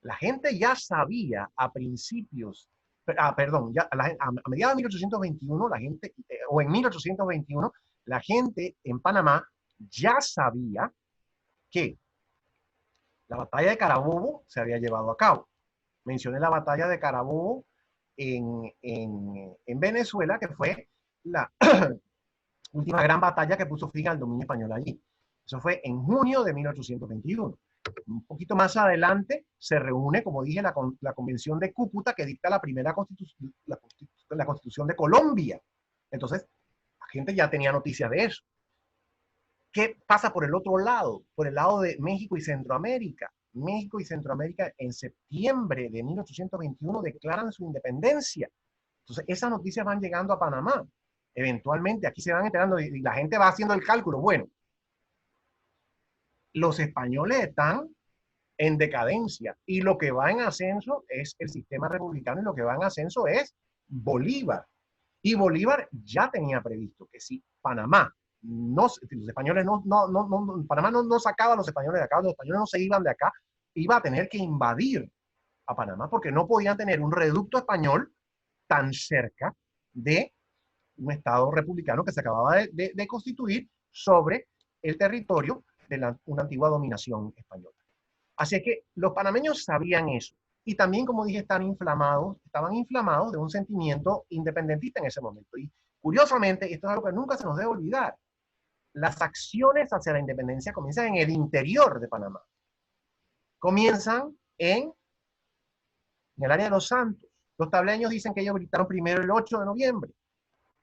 La gente ya sabía a principios, ya a mediados de 1821, la gente, o en 1821, la gente en Panamá ya sabía que la batalla de Carabobo se había llevado a cabo. Mencioné la batalla de Carabobo en Venezuela, que fue la última gran batalla que puso fin al dominio español allí. Eso fue en junio de 1821. Un poquito más adelante se reúne, como dije, la Convención de Cúcuta, que dicta la primera constitución, la Constitución de Colombia. Entonces, la gente ya tenía noticias de eso. ¿Qué pasa por el otro lado? Por el lado de México y Centroamérica. México y Centroamérica en septiembre de 1821 declaran su independencia. Entonces, esas noticias van llegando a Panamá. Eventualmente, aquí se van enterando y la gente va haciendo el cálculo. Bueno, los españoles están en decadencia y lo que va en ascenso es el sistema republicano, y lo que va en ascenso es Bolívar. Y Bolívar ya tenía previsto que si Panamá, los españoles Panamá no sacaba a los españoles de acá, los españoles no se iban de acá, iba a tener que invadir a Panamá porque no podían tener un reducto español tan cerca de un Estado republicano que se acababa de constituir sobre el territorio de una antigua dominación española. Así que los panameños sabían eso. Y también, como dije, estaban inflamados de un sentimiento independentista en ese momento. Y curiosamente, esto es algo que nunca se nos debe olvidar, las acciones hacia la independencia comienzan en el interior de Panamá. Comienzan en el área de Los Santos. Los tableños dicen que ellos gritaron primero el 8 de noviembre.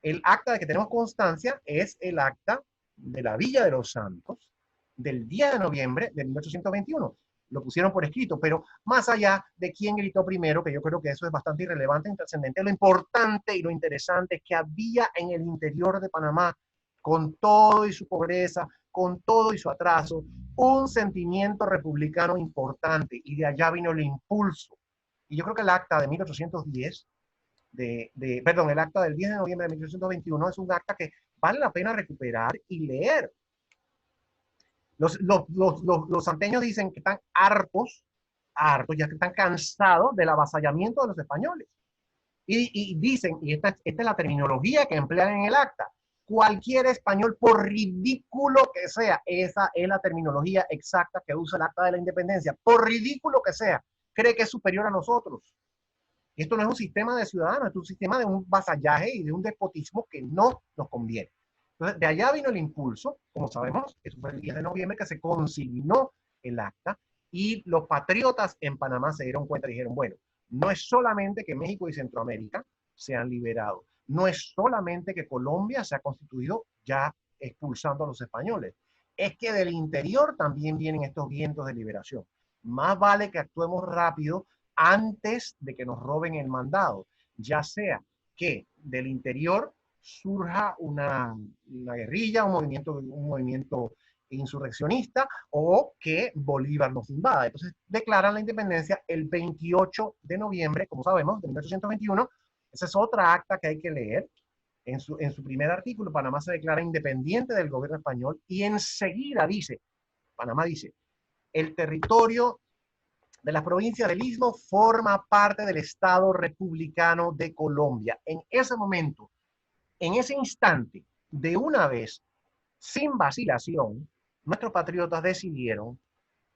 El acta de que tenemos constancia es el acta de la Villa de Los Santos del 10 de noviembre de 1821. Lo pusieron por escrito, pero más allá de quién gritó primero, que yo creo que eso es bastante irrelevante e trascendente, lo importante y lo interesante es que había en el interior de Panamá, con todo y su pobreza, con todo y su atraso, un sentimiento republicano importante, y de allá vino el impulso. Y yo creo que el acta de 1810, el acta del 10 de noviembre de 1821 es un acta que vale la pena recuperar y leer. Los santeños dicen que están hartos, ya que están cansados del avasallamiento de los españoles. Y dicen, y esta es la terminología que emplean en el acta, cualquier español, por ridículo que sea, esa es la terminología exacta que usa el acta de la independencia, por ridículo que sea, cree que es superior a nosotros. Esto no es un sistema de ciudadanos, es un sistema de un vasallaje y de un despotismo que no nos conviene. Entonces, de allá vino el impulso, como sabemos, eso fue el 10 de noviembre que se consignó el acta, y los patriotas en Panamá se dieron cuenta y dijeron, bueno, no es solamente que México y Centroamérica se han liberado, no es solamente que Colombia se ha constituido ya expulsando a los españoles, es que del interior también vienen estos vientos de liberación. Más vale que actuemos rápido antes de que nos roben el mandado, ya sea que del interior surja una guerrilla, un movimiento insurreccionista, o que Bolívar nos invada. Entonces declaran la independencia el 28 de noviembre, como sabemos, de 1821. Esa es otra acta que hay que leer. En su primer artículo, Panamá se declara independiente del gobierno español, y enseguida Panamá dice, el territorio de las provincias del Istmo forma parte del Estado Republicano de Colombia. En ese momento, en ese instante, de una vez, sin vacilación, nuestros patriotas decidieron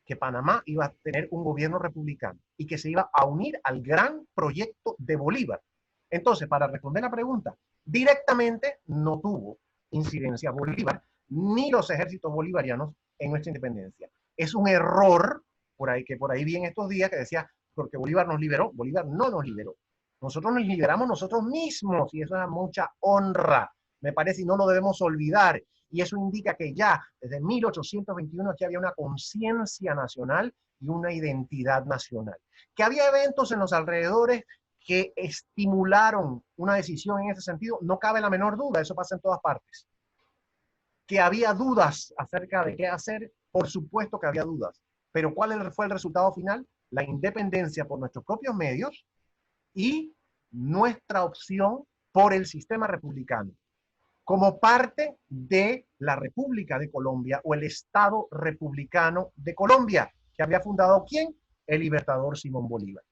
que Panamá iba a tener un gobierno republicano y que se iba a unir al gran proyecto de Bolívar. Entonces, para responder la pregunta, directamente no tuvo incidencia Bolívar ni los ejércitos bolivarianos en nuestra independencia. Es un error que por ahí vi en estos días que decía, porque Bolívar nos liberó. Bolívar no nos liberó. Nosotros nos liberamos nosotros mismos, y eso es mucha honra, me parece, y no lo debemos olvidar. Y eso indica que ya desde 1821 aquí había una conciencia nacional y una identidad nacional. Que había eventos en los alrededores que estimularon una decisión en ese sentido, no cabe la menor duda, eso pasa en todas partes. Que había dudas acerca de qué hacer, por supuesto que había dudas. Pero ¿cuál fue el resultado final? La independencia por nuestros propios medios y nuestra opción por el sistema republicano, como parte de la República de Colombia, o el Estado Republicano de Colombia, que había fundado ¿quién? El libertador Simón Bolívar.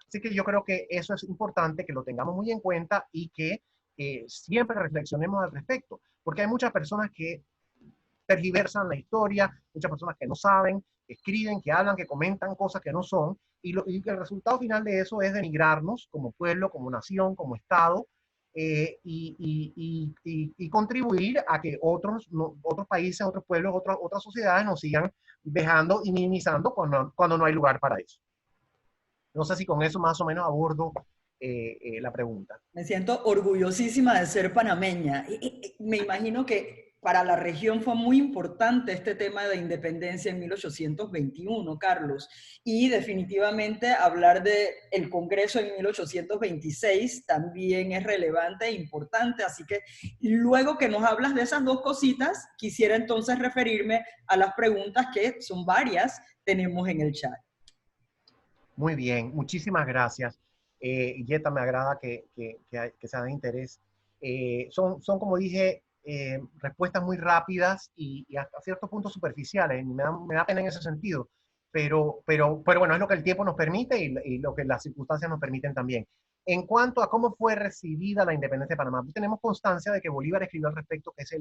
Así que yo creo que eso es importante, que lo tengamos muy en cuenta y que siempre reflexionemos al respecto, porque hay muchas personas que tergiversan la historia, muchas personas que no saben, que escriben, que hablan, que comentan cosas que no son, y el resultado final de eso es denigrarnos como pueblo, como nación, como Estado, y contribuir a que otros países, otros pueblos, otras sociedades nos sigan dejando y minimizando cuando no hay lugar para eso. No sé si con eso más o menos abordo la pregunta. Me siento orgullosísima de ser panameña. Me imagino que para la región fue muy importante este tema de independencia en 1821, Carlos. Y definitivamente hablar del Congreso en 1826 también es relevante e importante. Así que luego que nos hablas de esas dos cositas, quisiera entonces referirme a las preguntas, que son varias, tenemos en el chat. Muy bien, muchísimas gracias. Yeta, me agrada que sea de interés. son, como dije, respuestas muy rápidas y hasta cierto punto superficiales. Y me da pena en ese sentido. Pero bueno, es lo que el tiempo nos permite y lo que las circunstancias nos permiten también. En cuanto a cómo fue recibida la independencia de Panamá, tenemos constancia de que Bolívar escribió al respecto, que es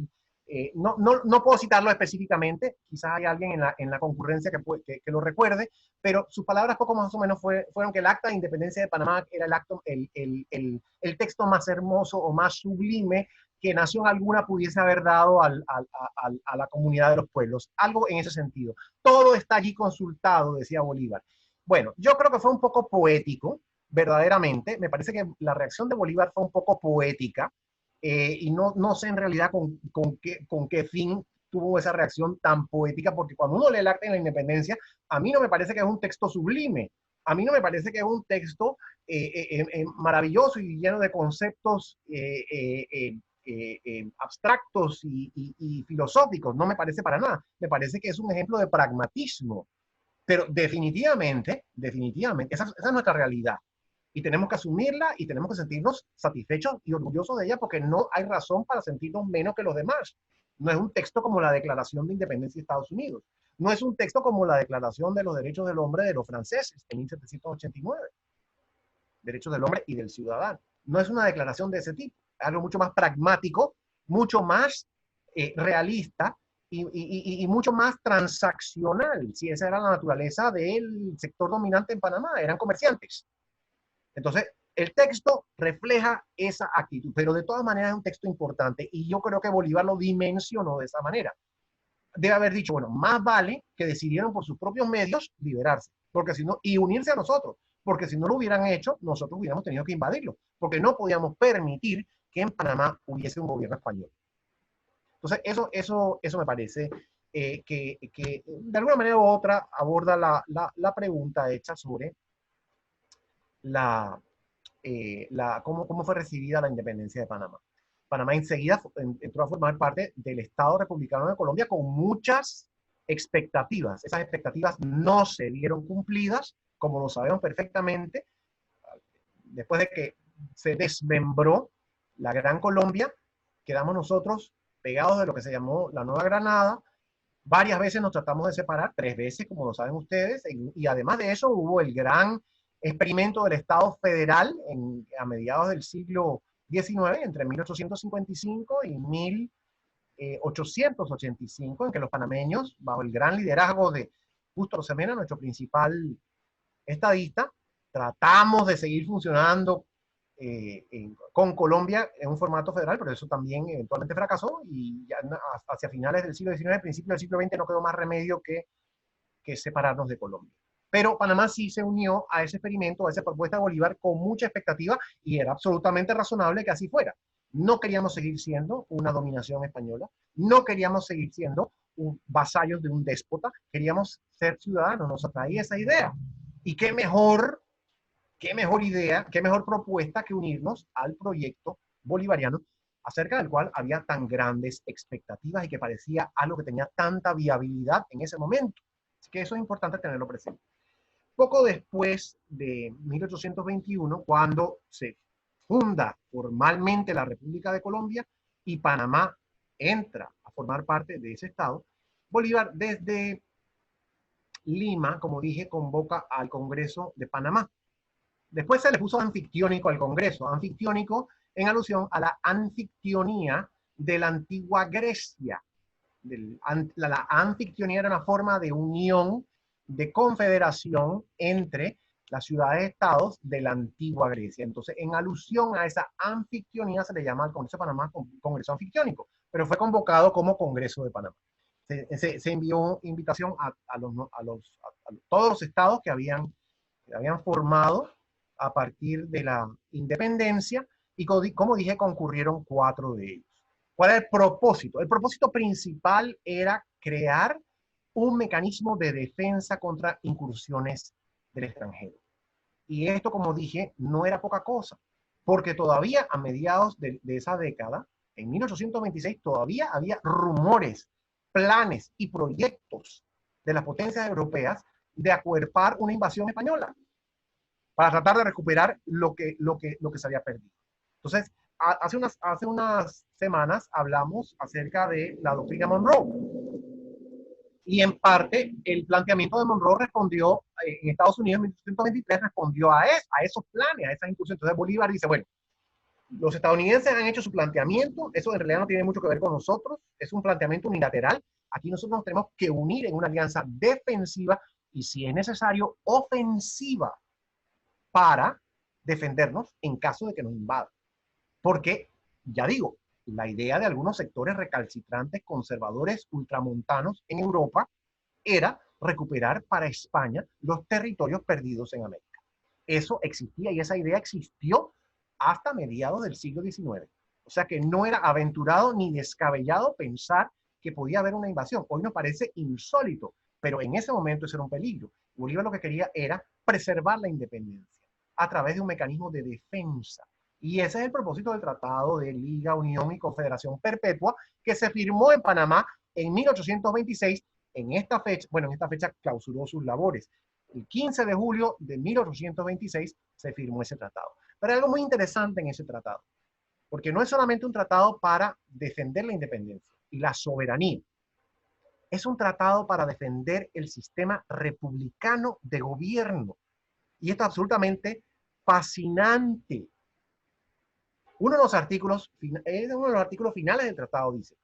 no puedo citarlo específicamente, quizás hay alguien en la concurrencia que lo recuerde, pero sus palabras poco más o menos fueron que el acta de independencia de Panamá era el texto más hermoso o más sublime que nación alguna pudiese haber dado a la comunidad de los pueblos. Algo en ese sentido. Todo está allí consultado, decía Bolívar. Bueno, yo creo que fue un poco poético, verdaderamente. Me parece que la reacción de Bolívar fue un poco poética y no sé en realidad con qué fin tuvo esa reacción tan poética, porque cuando uno lee el acta de la independencia, a mí no me parece que es un texto sublime. A mí no me parece que es un texto maravilloso y lleno de conceptos abstractos y filosóficos. No me parece para nada. Me parece que es un ejemplo de pragmatismo. Pero definitivamente, esa es nuestra realidad. Y tenemos que asumirla y tenemos que sentirnos satisfechos y orgullosos de ella porque no hay razón para sentirnos menos que los demás. No es un texto como la Declaración de Independencia de Estados Unidos. No es un texto como la Declaración de los Derechos del Hombre de los franceses en 1789. Derechos del hombre y del ciudadano. No es una declaración de ese tipo. Es algo mucho más pragmático, mucho más realista y mucho más transaccional. Si esa era la naturaleza del sector dominante en Panamá, eran comerciantes. Entonces, el texto refleja esa actitud, pero de todas maneras es un texto importante y yo creo que Bolívar lo dimensionó de esa manera. Debe haber dicho, bueno, más vale que decidieron por sus propios medios liberarse, porque si no, y unirse a nosotros, porque si no lo hubieran hecho, nosotros hubiéramos tenido que invadirlo, porque no podíamos permitir que en Panamá hubiese un gobierno español. Entonces, eso me parece que de alguna manera u otra aborda la pregunta hecha sobre cómo fue recibida la independencia de Panamá. Panamá enseguida entró a formar parte del Estado Republicano de Colombia con muchas expectativas. Esas expectativas no se vieron cumplidas, como lo sabemos perfectamente. Después de que se desmembró la Gran Colombia, quedamos nosotros pegados de lo que se llamó la Nueva Granada. Varias veces nos tratamos de separar, 3 veces, como lo saben ustedes, y además de eso hubo el gran experimento del Estado federal a mediados del siglo XIX, entre 1855 y 1885, en que los panameños, bajo el gran liderazgo de Justo Rosemena, nuestro principal estadista, tratamos de seguir funcionando con Colombia en un formato federal, pero eso también eventualmente fracasó y ya hacia finales del siglo XIX, principios del siglo XX, no quedó más remedio que separarnos de Colombia. Pero Panamá sí se unió a ese experimento, a esa propuesta de Bolívar con mucha expectativa y era absolutamente razonable que así fuera. No queríamos seguir siendo una dominación española, no queríamos seguir siendo vasallos de un déspota, queríamos ser ciudadanos, nos atraía esa idea. Y qué mejor idea, qué mejor propuesta que unirnos al proyecto bolivariano acerca del cual había tan grandes expectativas y que parecía algo que tenía tanta viabilidad en ese momento. Así que eso es importante tenerlo presente. Poco después de 1821, cuando se funda formalmente la República de Colombia y Panamá entra a formar parte de ese estado, Bolívar desde Lima, como dije, convoca al Congreso de Panamá. Después se le puso anfictiónico al Congreso, anfictiónico en alusión a la anfictionía de la antigua Grecia. La anfictionía era una forma de unión, de confederación entre las ciudades-estados de la antigua Grecia. Entonces, en alusión a esa anfictionía se le llama al Congreso de Panamá Congreso Anfictiónico, pero fue convocado como Congreso de Panamá. Se envió invitación a todos los estados que habían formado a partir de la independencia y, como dije, concurrieron 4 de ellos. ¿Cuál era el propósito? El propósito principal era crear un mecanismo de defensa contra incursiones del extranjero. Y esto, como dije, no era poca cosa, porque todavía a mediados de esa década, en 1826, todavía había rumores, planes y proyectos de las potencias europeas de acuerpar una invasión española para tratar de recuperar lo que se había perdido. Entonces, hace unas semanas hablamos acerca de la doctrina Monroe. Y en parte, el planteamiento de Monroe respondió, en Estados Unidos en 1823, respondió a esos planes, a esas incursiones. Entonces Bolívar dice, bueno, los estadounidenses han hecho su planteamiento, eso en realidad no tiene mucho que ver con nosotros, es un planteamiento unilateral. Aquí nosotros nos tenemos que unir en una alianza defensiva y, si es necesario, ofensiva para defendernos en caso de que nos invadan. Porque, ya digo, la idea de algunos sectores recalcitrantes, conservadores, ultramontanos en Europa era recuperar para España los territorios perdidos en América. Eso existía y esa idea existió hasta mediados del siglo XIX. O sea que no era aventurado ni descabellado pensar que podía haber una invasión. Hoy nos parece insólito, pero en ese momento eso era un peligro. Bolívar lo que quería era preservar la independencia a través de un mecanismo de defensa. Y ese es el propósito del Tratado de Liga, Unión y Confederación Perpetua que se firmó en Panamá en 1826. En esta fecha clausuró sus labores. El 15 de julio de 1826 se firmó ese tratado. Pero hay algo muy interesante en ese tratado, porque no es solamente un tratado para defender la independencia y la soberanía. Es un tratado para defender el sistema republicano de gobierno. Y esto es absolutamente fascinante. Uno de los artículos finales del tratado dice,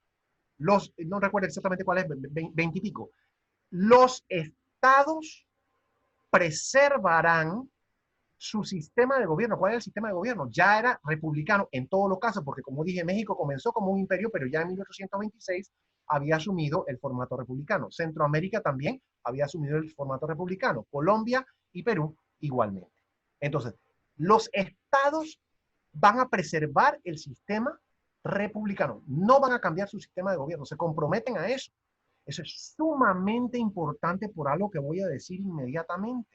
no recuerdo exactamente cuál es, 20 y pico, los estados preservarán su sistema de gobierno. ¿Cuál era el sistema de gobierno? Ya era republicano en todos los casos, porque como dije, México comenzó como un imperio, pero ya en 1826 había asumido el formato republicano. Centroamérica también había asumido el formato republicano. Colombia y Perú igualmente. Entonces, los estados van a preservar el sistema republicano. No van a cambiar su sistema de gobierno. Se comprometen a eso. Eso es sumamente importante por algo que voy a decir inmediatamente.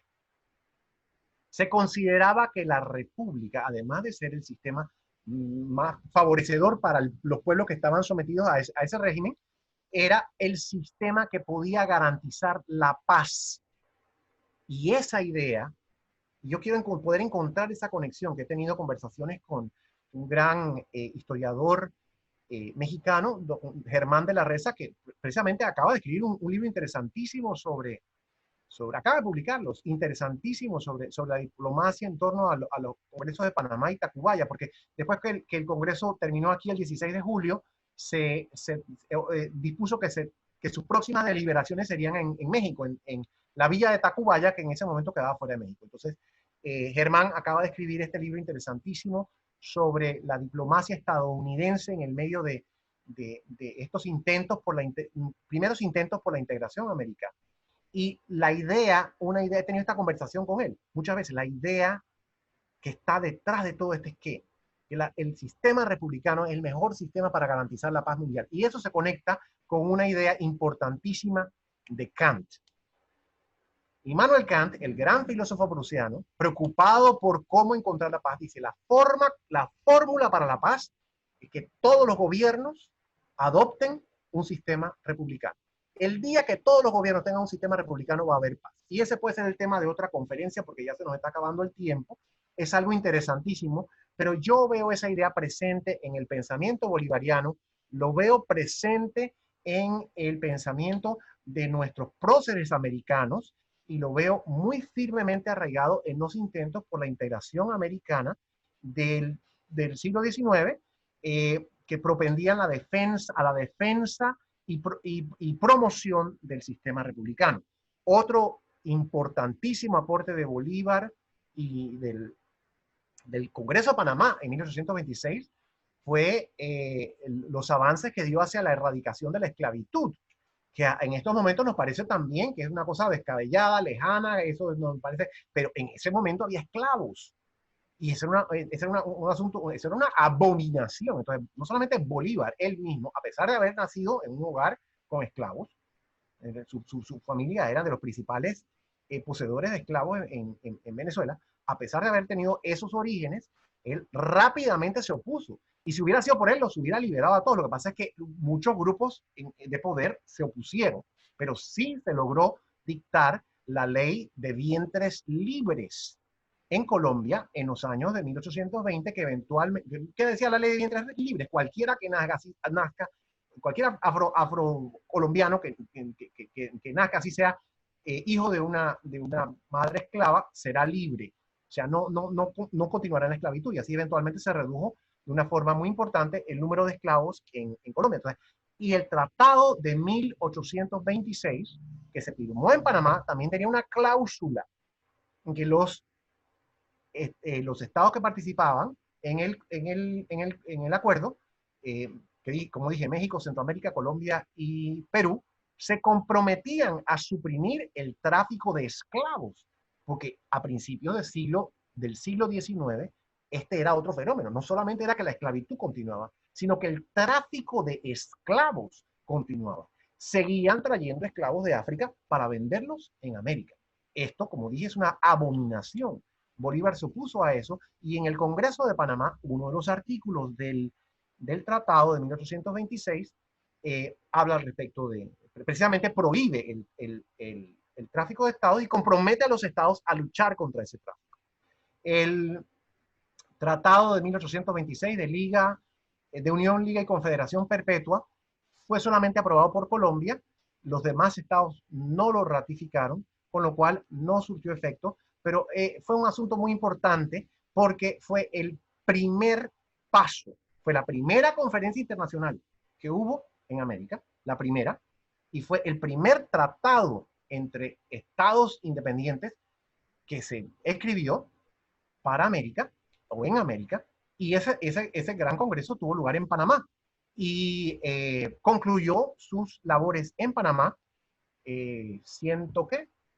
Se consideraba que la república, además de ser el sistema más favorecedor para los pueblos que estaban sometidos a ese régimen, era el sistema que podía garantizar la paz. Y esa idea, yo quiero poder encontrar esa conexión, que he tenido conversaciones con un gran historiador mexicano, Germán de la Reza, que precisamente acaba de escribir un libro interesantísimo acaba de publicarlos, interesantísimos sobre la diplomacia en torno a los congresos de Panamá y Tacubaya, porque después que el Congreso terminó aquí el 16 de julio, se dispuso que sus próximas deliberaciones serían en México, en la villa de Tacubaya, que en ese momento quedaba fuera de México. Entonces, Germán acaba de escribir este libro interesantísimo sobre la diplomacia estadounidense en el medio de estos intentos primeros intentos por la integración americana. Y he tenido esta conversación con él muchas veces, la idea que está detrás de todo esto es que el sistema republicano es el mejor sistema para garantizar la paz mundial. Y eso se conecta con una idea importantísima de Kant. Immanuel Kant, el gran filósofo prusiano, preocupado por cómo encontrar la paz, dice, la fórmula para la paz es que todos los gobiernos adopten un sistema republicano. El día que todos los gobiernos tengan un sistema republicano va a haber paz. Y ese puede ser el tema de otra conferencia porque ya se nos está acabando el tiempo. Es algo interesantísimo, pero yo veo esa idea presente en el pensamiento bolivariano, lo veo presente en el pensamiento de nuestros próceres americanos y lo veo muy firmemente arraigado en los intentos por la integración americana del siglo XIX que propendían a la defensa y promoción del sistema republicano. Otro importantísimo aporte de Bolívar y del Congreso de Panamá en 1826 fue los avances que dio hacia la erradicación de la esclavitud, que en estos momentos nos parece también que es una cosa descabellada, lejana, eso nos parece, pero en ese momento había esclavos. Y eso era un asunto, eso era una abominación. Entonces, no solamente Bolívar, él mismo, a pesar de haber nacido en un hogar con esclavos, su familia era de los principales poseedores de esclavos en Venezuela, a pesar de haber tenido esos orígenes, él rápidamente se opuso. Y si hubiera sido por él, los hubiera liberado a todos. Lo que pasa es que muchos grupos de poder se opusieron, pero sí se logró dictar la ley de vientres libres en Colombia en los años de 1820, que eventualmente, ¿qué decía la ley de vientres libres? Cualquiera que nazca cualquier afrocolombiano que nazca, así sea hijo de una madre esclava, será libre. O sea, no continuará en la esclavitud. Y así eventualmente se redujo de una forma muy importante el número de esclavos en Colombia. Entonces, y el tratado de 1826, que se firmó en Panamá, también tenía una cláusula en que los estados que participaban en el acuerdo, como dije, México, Centroamérica, Colombia y Perú, se comprometían a suprimir el tráfico de esclavos, porque a principios del siglo XIX, este era otro fenómeno. No solamente era que la esclavitud continuaba, sino que el tráfico de esclavos continuaba. Seguían trayendo esclavos de África para venderlos en América. Esto, como dije, es una abominación. Bolívar se opuso a eso y en el Congreso de Panamá, uno de los artículos del tratado de 1826 habla al respecto precisamente prohíbe el tráfico de estados y compromete a los estados a luchar contra ese tráfico. El tratado de 1826 de Unión, Liga y Confederación Perpetua fue solamente aprobado por Colombia, los demás estados no lo ratificaron, con lo cual no surtió efecto, pero fue un asunto muy importante porque fue el primer paso, fue la primera conferencia internacional que hubo en América, la primera, y fue el primer tratado entre estados independientes que se escribió para América o en América, y ese gran congreso tuvo lugar en Panamá y concluyó sus labores en Panamá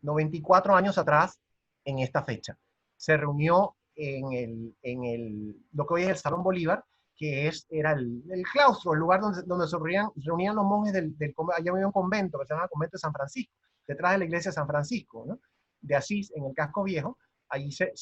94 años atrás en esta fecha. Se reunió en lo que hoy es el Salón Bolívar, que era el claustro, el lugar donde se reunían los monjes allá había un convento que se llama Convento de San Francisco, detrás de la iglesia de San Francisco, ¿no? De Asís, en el Casco Viejo. Allí se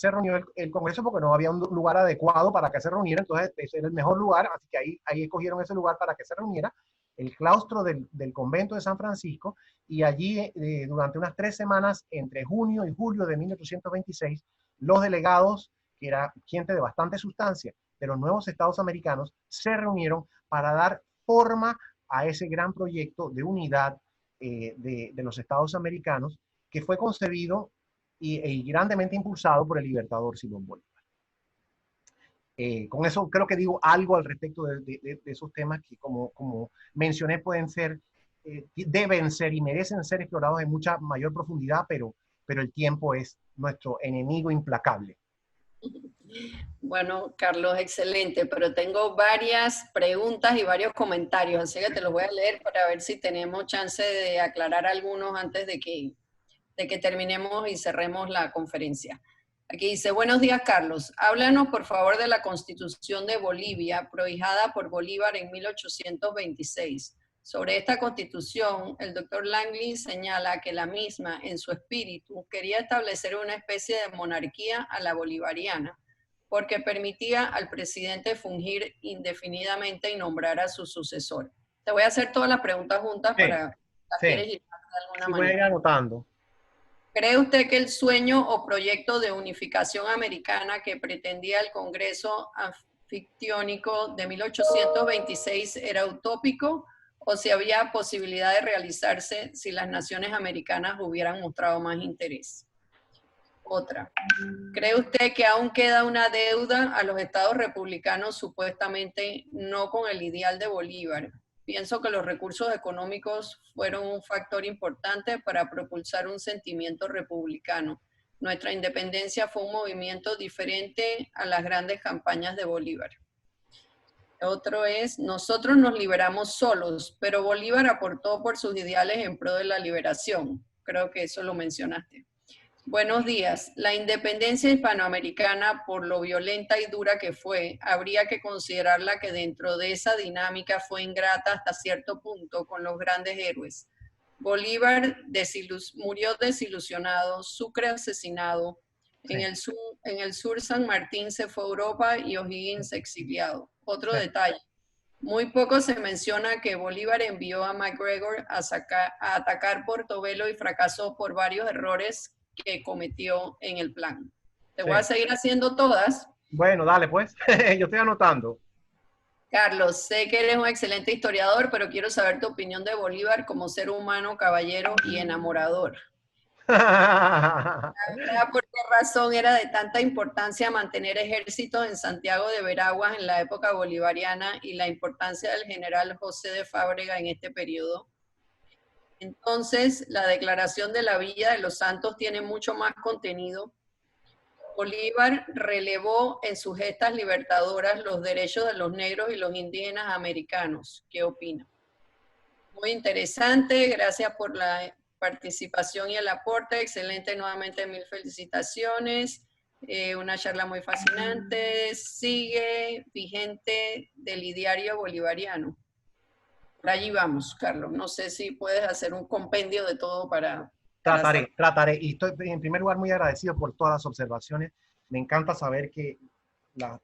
reunió el Congreso porque no había un lugar adecuado para que se reuniera, entonces ese era el mejor lugar, así que ahí escogieron ese lugar para que se reuniera, el claustro del convento de San Francisco, y allí durante unas 3 semanas, entre junio y julio de 1826, los delegados, que era gente de bastante sustancia, de los nuevos estados americanos, se reunieron para dar forma a ese gran proyecto de unidad de los estados americanos, que fue concebido y grandemente impulsado por el libertador Simón Bolívar. Con eso creo que digo algo al respecto de esos temas que, como mencioné, deben ser y merecen ser explorados en mucha mayor profundidad, pero el tiempo es nuestro enemigo implacable. Bueno, Carlos, excelente, pero tengo varias preguntas y varios comentarios, así que te los voy a leer para ver si tenemos chance de aclarar algunos antes de que terminemos y cerremos la conferencia. Aquí dice, buenos días, Carlos. Háblanos, por favor, de la Constitución de Bolivia, prohijada por Bolívar en 1826. Sobre esta Constitución, el doctor Langley señala que la misma, en su espíritu, quería establecer una especie de monarquía a la bolivariana, porque permitía al presidente fungir indefinidamente y nombrar a su sucesor. Te voy a hacer todas las preguntas juntas para las quieres ir de alguna manera. Voy a ir anotando. ¿Cree usted que el sueño o proyecto de unificación americana que pretendía el Congreso Anfictiónico de 1826 era utópico o si había posibilidad de realizarse si las naciones americanas hubieran mostrado más interés? Otra. ¿Cree usted que aún queda una deuda a los estados republicanos supuestamente no con el ideal de Bolívar? Pienso que los recursos económicos fueron un factor importante para propulsar un sentimiento republicano. Nuestra independencia fue un movimiento diferente a las grandes campañas de Bolívar. Otro es, nosotros nos liberamos solos, pero Bolívar aportó por sus ideales en pro de la liberación. Creo que eso lo mencionaste. Buenos días. La independencia hispanoamericana, por lo violenta y dura que fue, habría que considerarla que dentro de esa dinámica fue ingrata hasta cierto punto con los grandes héroes. Bolívar murió desilusionado, Sucre asesinado, sí. en el sur San Martín se fue a Europa y O'Higgins exiliado. Otro detalle. Muy poco se menciona que Bolívar envió a McGregor a atacar Portobelo y fracasó por varios errores que cometió en el plan. Te voy a seguir haciendo todas. Bueno, dale pues. Yo estoy anotando. Carlos, sé que eres un excelente historiador, pero quiero saber tu opinión de Bolívar como ser humano, caballero y enamorador. ¿Por qué razón era de tanta importancia mantener ejércitos en Santiago de Veraguas en la época bolivariana y la importancia del general José de Fábrega en este periodo? Entonces, la declaración de la Villa de los Santos tiene mucho más contenido. Bolívar relevó en sus gestas libertadoras los derechos de los negros y los indígenas americanos. ¿Qué opina? Muy interesante, gracias por la participación y el aporte, excelente nuevamente, mil felicitaciones, una charla muy fascinante, sigue vigente del ideario bolivariano. Por allí vamos, Carlos, no sé si puedes hacer un compendio de todo para Trataré. Y estoy en primer lugar muy agradecido por todas las observaciones. Me encanta saber que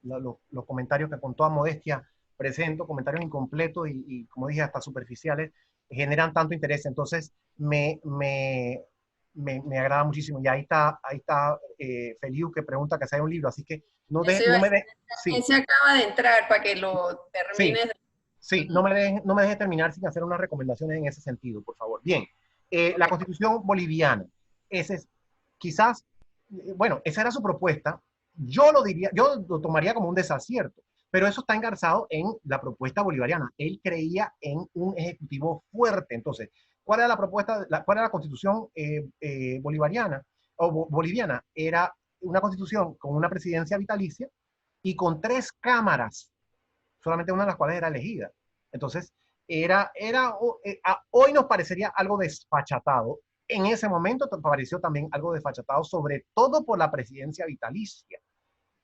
los comentarios que con toda modestia presento, comentarios incompletos y como dije, hasta superficiales, generan tanto interés. Entonces, me agrada muchísimo. Y ahí está Feliu, que pregunta que si hay un libro. Así que no me dejes... Sí. Se acaba de entrar para que lo termines. Sí, no me dejes terminar sin hacer unas recomendaciones en ese sentido, por favor. Bien. La Constitución boliviana, quizás, bueno, esa era su propuesta. Yo lo tomaría como un desacierto, pero eso está engarzado en la propuesta bolivariana. Él creía en un ejecutivo fuerte. Entonces, ¿cuál era la propuesta, cuál era la Constitución bolivariana o boliviana? Era una constitución con una presidencia vitalicia y con 3 cámaras, solamente una de las cuales era elegida. Entonces, hoy nos parecería algo desfachatado. En ese momento pareció también algo desfachatado, sobre todo por la presidencia vitalicia.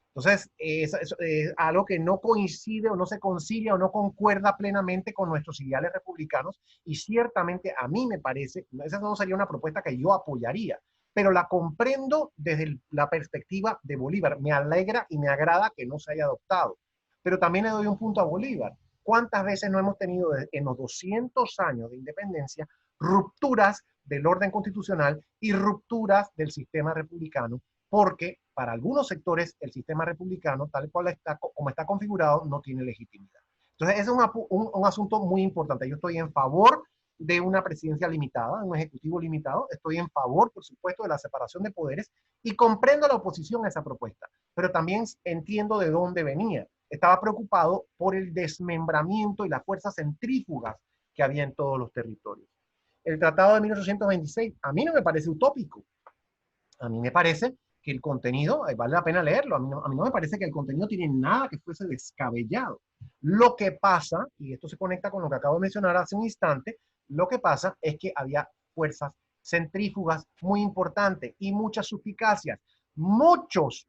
Entonces, es algo que no coincide o no se concilia o no concuerda plenamente con nuestros ideales republicanos, y ciertamente a mí me parece, esa no sería una propuesta que yo apoyaría, pero la comprendo desde la perspectiva de Bolívar. Me alegra y me agrada que no se haya adoptado, pero también le doy un punto a Bolívar. ¿Cuántas veces no hemos tenido en los 200 años de independencia rupturas del orden constitucional y rupturas del sistema republicano? Porque para algunos sectores el sistema republicano, tal cual está, como está configurado, no tiene legitimidad. Entonces, ese es un asunto muy importante. Yo estoy en favor de una presidencia limitada, un ejecutivo limitado. Estoy en favor, por supuesto, de la separación de poderes y comprendo la oposición a esa propuesta, pero también entiendo de dónde venía. Estaba preocupado por el desmembramiento y las fuerzas centrífugas que había en todos los territorios. El Tratado de 1826 a mí no me parece utópico. A mí me parece que el contenido, vale la pena leerlo, a mí no me parece que el contenido tiene nada que fuese descabellado. Lo que pasa, y esto se conecta con lo que acabo de mencionar hace un instante, lo que pasa es que había fuerzas centrífugas muy importantes y muchas suspicacias. Muchos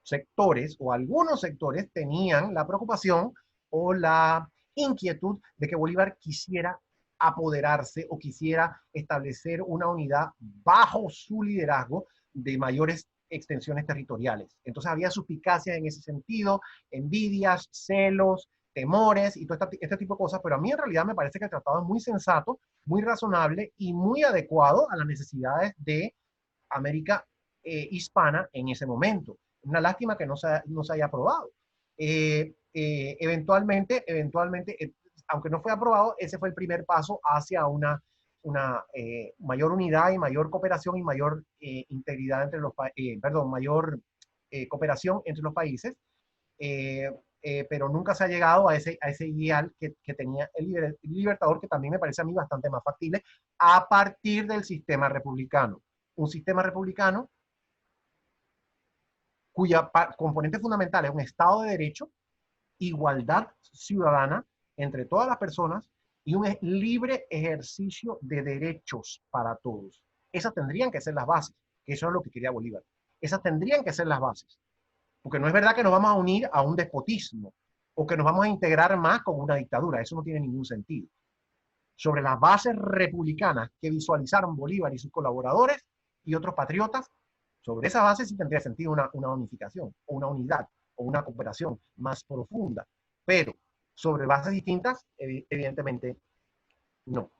sectores o algunos sectores tenían la preocupación o la inquietud de que Bolívar quisiera apoderarse o quisiera establecer una unidad bajo su liderazgo de mayores extensiones territoriales. Entonces había suspicacias en ese sentido, envidias, celos, temores y todo este tipo de cosas, pero a mí en realidad me parece que el tratado es muy sensato, muy razonable y muy adecuado a las necesidades de América hispana en ese momento. Una lástima que no se haya aprobado. Eventualmente, aunque no fue aprobado, ese fue el primer paso hacia una mayor unidad y mayor cooperación y mayor integridad entre los mayor cooperación entre los países, pero nunca se ha llegado a ese ideal que tenía el Libertador, que también me parece a mí bastante más factible a partir del sistema republicano. Un sistema republicano cuya componente fundamental es un Estado de Derecho, igualdad ciudadana entre todas las personas y un libre ejercicio de derechos para todos. Esas tendrían que ser las bases, que eso es lo que quería Bolívar. Esas tendrían que ser las bases, porque no es verdad que nos vamos a unir a un despotismo o que nos vamos a integrar más con una dictadura. Eso no tiene ningún sentido. Sobre las bases republicanas que visualizaron Bolívar y sus colaboradores y otros patriotas, sobre esa base sí tendría sentido una unificación, o una unidad, o una cooperación más profunda. Pero sobre bases distintas, evidentemente, no.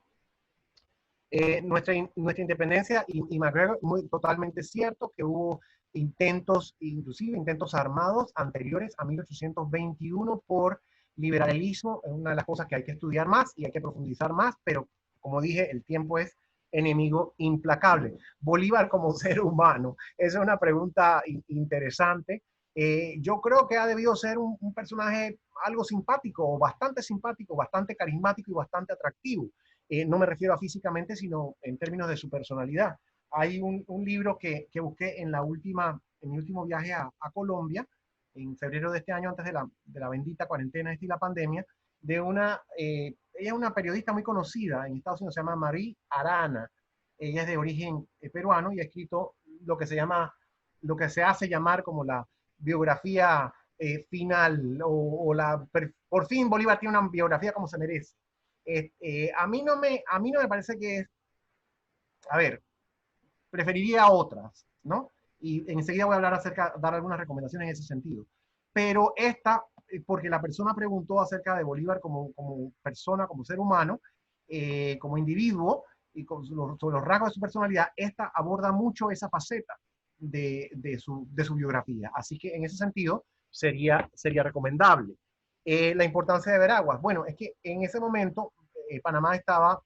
Nuestra independencia, y McGregor, totalmente cierto que hubo intentos, inclusive intentos armados anteriores a 1821 por liberalismo. Es una de las cosas que hay que estudiar más y hay que profundizar más, pero como dije, el tiempo es enemigo implacable. Bolívar como ser humano, esa es una pregunta interesante. Yo creo que ha debido ser un personaje algo simpático, bastante carismático y bastante atractivo. No me refiero a físicamente, sino en términos de su personalidad. Hay un libro que busqué en mi último viaje a Colombia, en febrero de este año, antes de la bendita cuarentena y la pandemia, de ella es una periodista muy conocida en Estados Unidos, se llama Marie Arana. Ella es de origen peruano y ha escrito lo que se hace llamar como la biografía final, por fin Bolívar tiene una biografía como se merece. A mí no me parece que es, a ver, preferiría otras, ¿no? Y enseguida voy a dar algunas recomendaciones en ese sentido. Pero esta, porque la persona preguntó acerca de Bolívar como persona, como ser humano, como individuo, y sobre los rasgos de su personalidad, esta aborda mucho esa faceta de su biografía. Así que en ese sentido sería recomendable. La importancia de Veraguas. Bueno, es que en ese momento Panamá estaba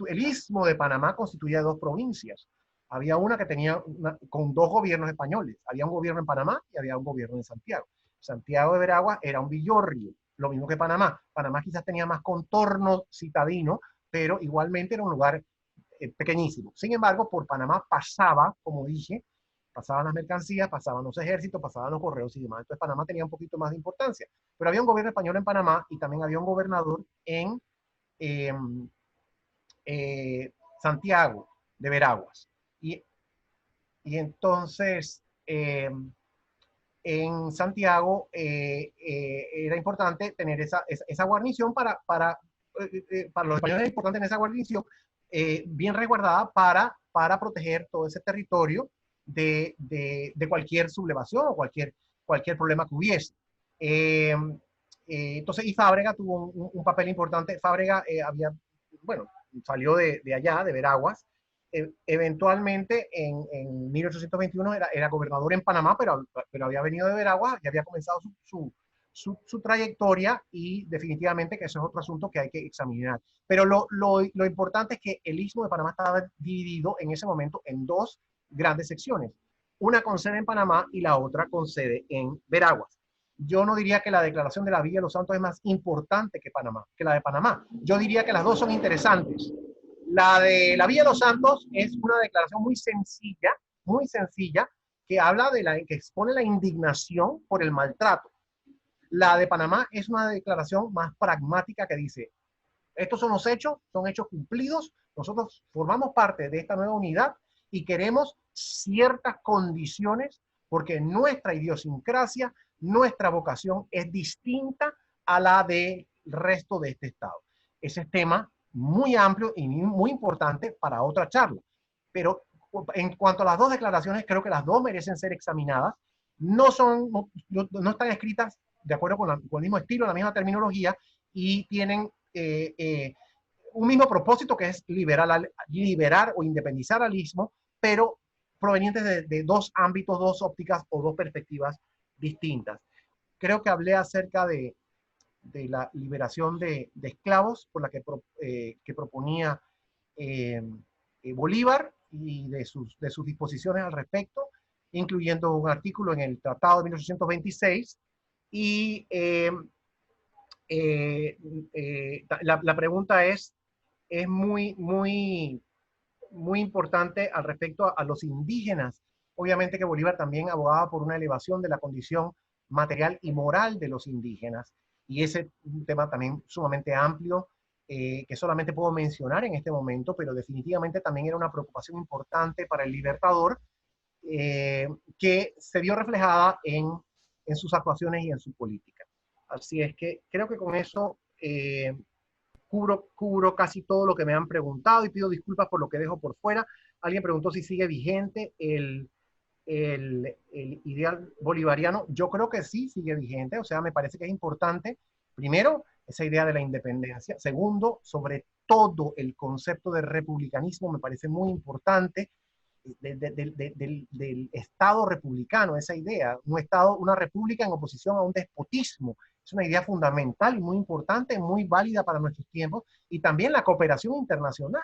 el istmo de Panamá constituía dos provincias. Había una que tenía con dos gobiernos españoles. Había un gobierno en Panamá y había un gobierno en Santiago. Santiago de Veraguas era un villorrio, lo mismo que Panamá. Panamá quizás tenía más contorno citadino, pero igualmente era un lugar pequeñísimo. Sin embargo, por Panamá pasaba, como dije, pasaban las mercancías, pasaban los ejércitos, pasaban los correos y demás. Entonces Panamá tenía un poquito más de importancia. Pero había un gobierno español en Panamá y también había un gobernador en eh, Santiago de Veraguas. Y entonces, en Santiago era importante tener esa guarnición para los españoles era importante tener esa guarnición bien resguardada para proteger todo ese territorio de cualquier sublevación o cualquier problema que hubiese. Entonces, y Fábrega tuvo papel importante. Fábrega bueno, salió de allá, de Veraguas. Eventualmente, en 1821 era gobernador en Panamá, pero había venido de Veraguas y había comenzado su trayectoria y definitivamente que eso es otro asunto que hay que examinar. Pero lo importante es que el Istmo de Panamá estaba dividido en ese momento en dos grandes secciones, una con sede en Panamá y la otra con sede en Veraguas. Yo no diría que la declaración de la Villa de los Santos es más importante que la de Panamá. Yo diría que las dos son interesantes. La de la Villa de los Santos es una declaración muy sencilla, que habla que expone la indignación por el maltrato. La de Panamá es una declaración más pragmática que dice, estos son hechos cumplidos, nosotros formamos parte de esta nueva unidad y queremos ciertas condiciones porque nuestra idiosincrasia, nuestra vocación es distinta a la del resto de este Estado. Ese es tema muy amplio y muy importante para otra charla. Pero en cuanto a las dos declaraciones, creo que las dos merecen ser examinadas. No están escritas de acuerdo con el mismo estilo, la misma terminología, y tienen un mismo propósito, que es liberar o independizar al istmo, pero provenientes de dos ámbitos, dos ópticas o dos perspectivas distintas. Creo que hablé acerca de la liberación de esclavos por la que proponía Bolívar y de sus disposiciones al respecto, incluyendo un artículo en el Tratado de 1826. Y la pregunta es muy, muy, muy importante al respecto a los indígenas. Obviamente que Bolívar también abogaba por una elevación de la condición material y moral de los indígenas. Y ese es un tema también sumamente amplio, que solamente puedo mencionar en este momento, pero definitivamente también era una preocupación importante para el Libertador, que se vio reflejada en sus actuaciones y en su política. Así es que creo que con eso cubro casi todo lo que me han preguntado y pido disculpas por lo que dejo por fuera. Alguien preguntó si sigue vigente el ideal bolivariano. Yo creo que sí sigue vigente, o sea, me parece que es importante, primero, esa idea de la independencia. Segundo, sobre todo el concepto de republicanismo me parece muy importante. del Estado republicano, esa idea, una república en oposición a un despotismo. Es una idea fundamental y muy importante, muy válida para nuestros tiempos, y también la cooperación internacional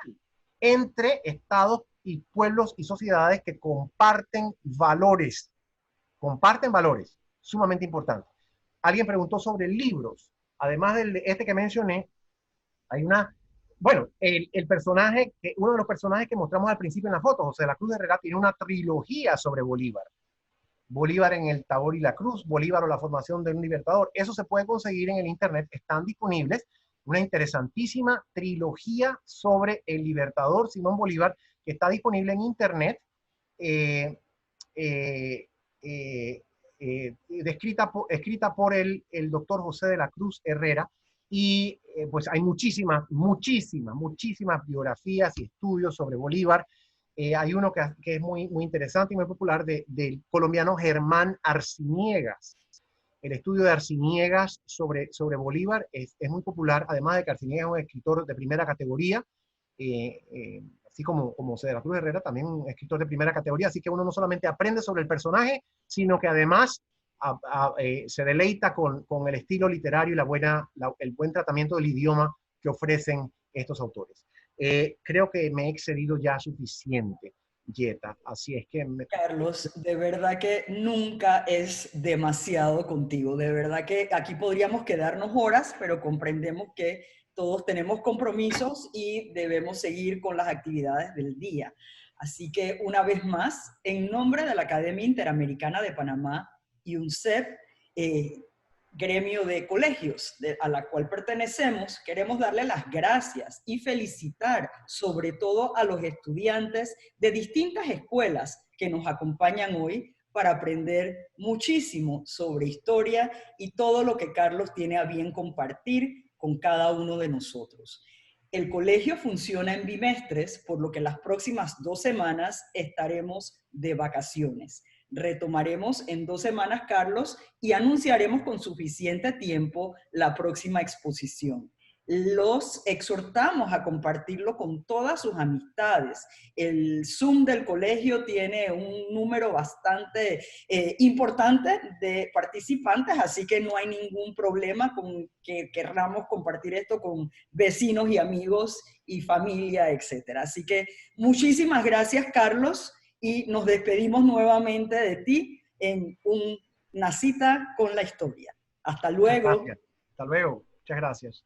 entre estados y pueblos y sociedades que comparten valores, sumamente importantes. Alguien preguntó sobre libros. Además de este que mencioné, hay bueno, uno de los personajes que mostramos al principio en la foto, José de la Cruz Herrera, tiene una trilogía sobre Bolívar. Bolívar en el Tabor y la Cruz, Bolívar o la formación de un libertador. Eso se puede conseguir en el internet, están disponibles. Una interesantísima trilogía sobre el libertador Simón Bolívar, que está disponible en internet, escrita por el doctor José de la Cruz Herrera, y pues hay muchísimas biografías y estudios sobre Bolívar. Hay uno que es muy interesante y muy popular del colombiano Germán Arciniegas. El estudio de Arciniegas sobre Bolívar es muy popular, además de que Arciniegas es un escritor de primera categoría, así como José de la Cruz Herrera, también un escritor de primera categoría, así que uno no solamente aprende sobre el personaje, sino que además se deleita con el estilo literario y el buen tratamiento del idioma que ofrecen estos autores. Creo que me he excedido ya suficiente, Yeta, así es que... Carlos, de verdad que nunca es demasiado contigo, de verdad que aquí podríamos quedarnos horas, pero comprendemos que todos tenemos compromisos y debemos seguir con las actividades del día. Así que una vez más, en nombre de la Academia Interamericana de Panamá y UNCEP, gremio de colegios a la cual pertenecemos, queremos darle las gracias y felicitar sobre todo a los estudiantes de distintas escuelas que nos acompañan hoy para aprender muchísimo sobre historia y todo lo que Carlos tiene a bien compartir con cada uno de nosotros. El colegio funciona en bimestres, por lo que las próximas 2 semanas estaremos de vacaciones. Retomaremos en 2 semanas, Carlos, y anunciaremos con suficiente tiempo la próxima exposición. Los exhortamos a compartirlo con todas sus amistades. El Zoom del colegio tiene un número bastante importante de participantes, así que no hay ningún problema con que queramos compartir esto con vecinos y amigos y familia, etc. Así que muchísimas gracias, Carlos, y nos despedimos nuevamente de ti en una cita con la historia. Hasta luego. Hasta luego. Muchas gracias.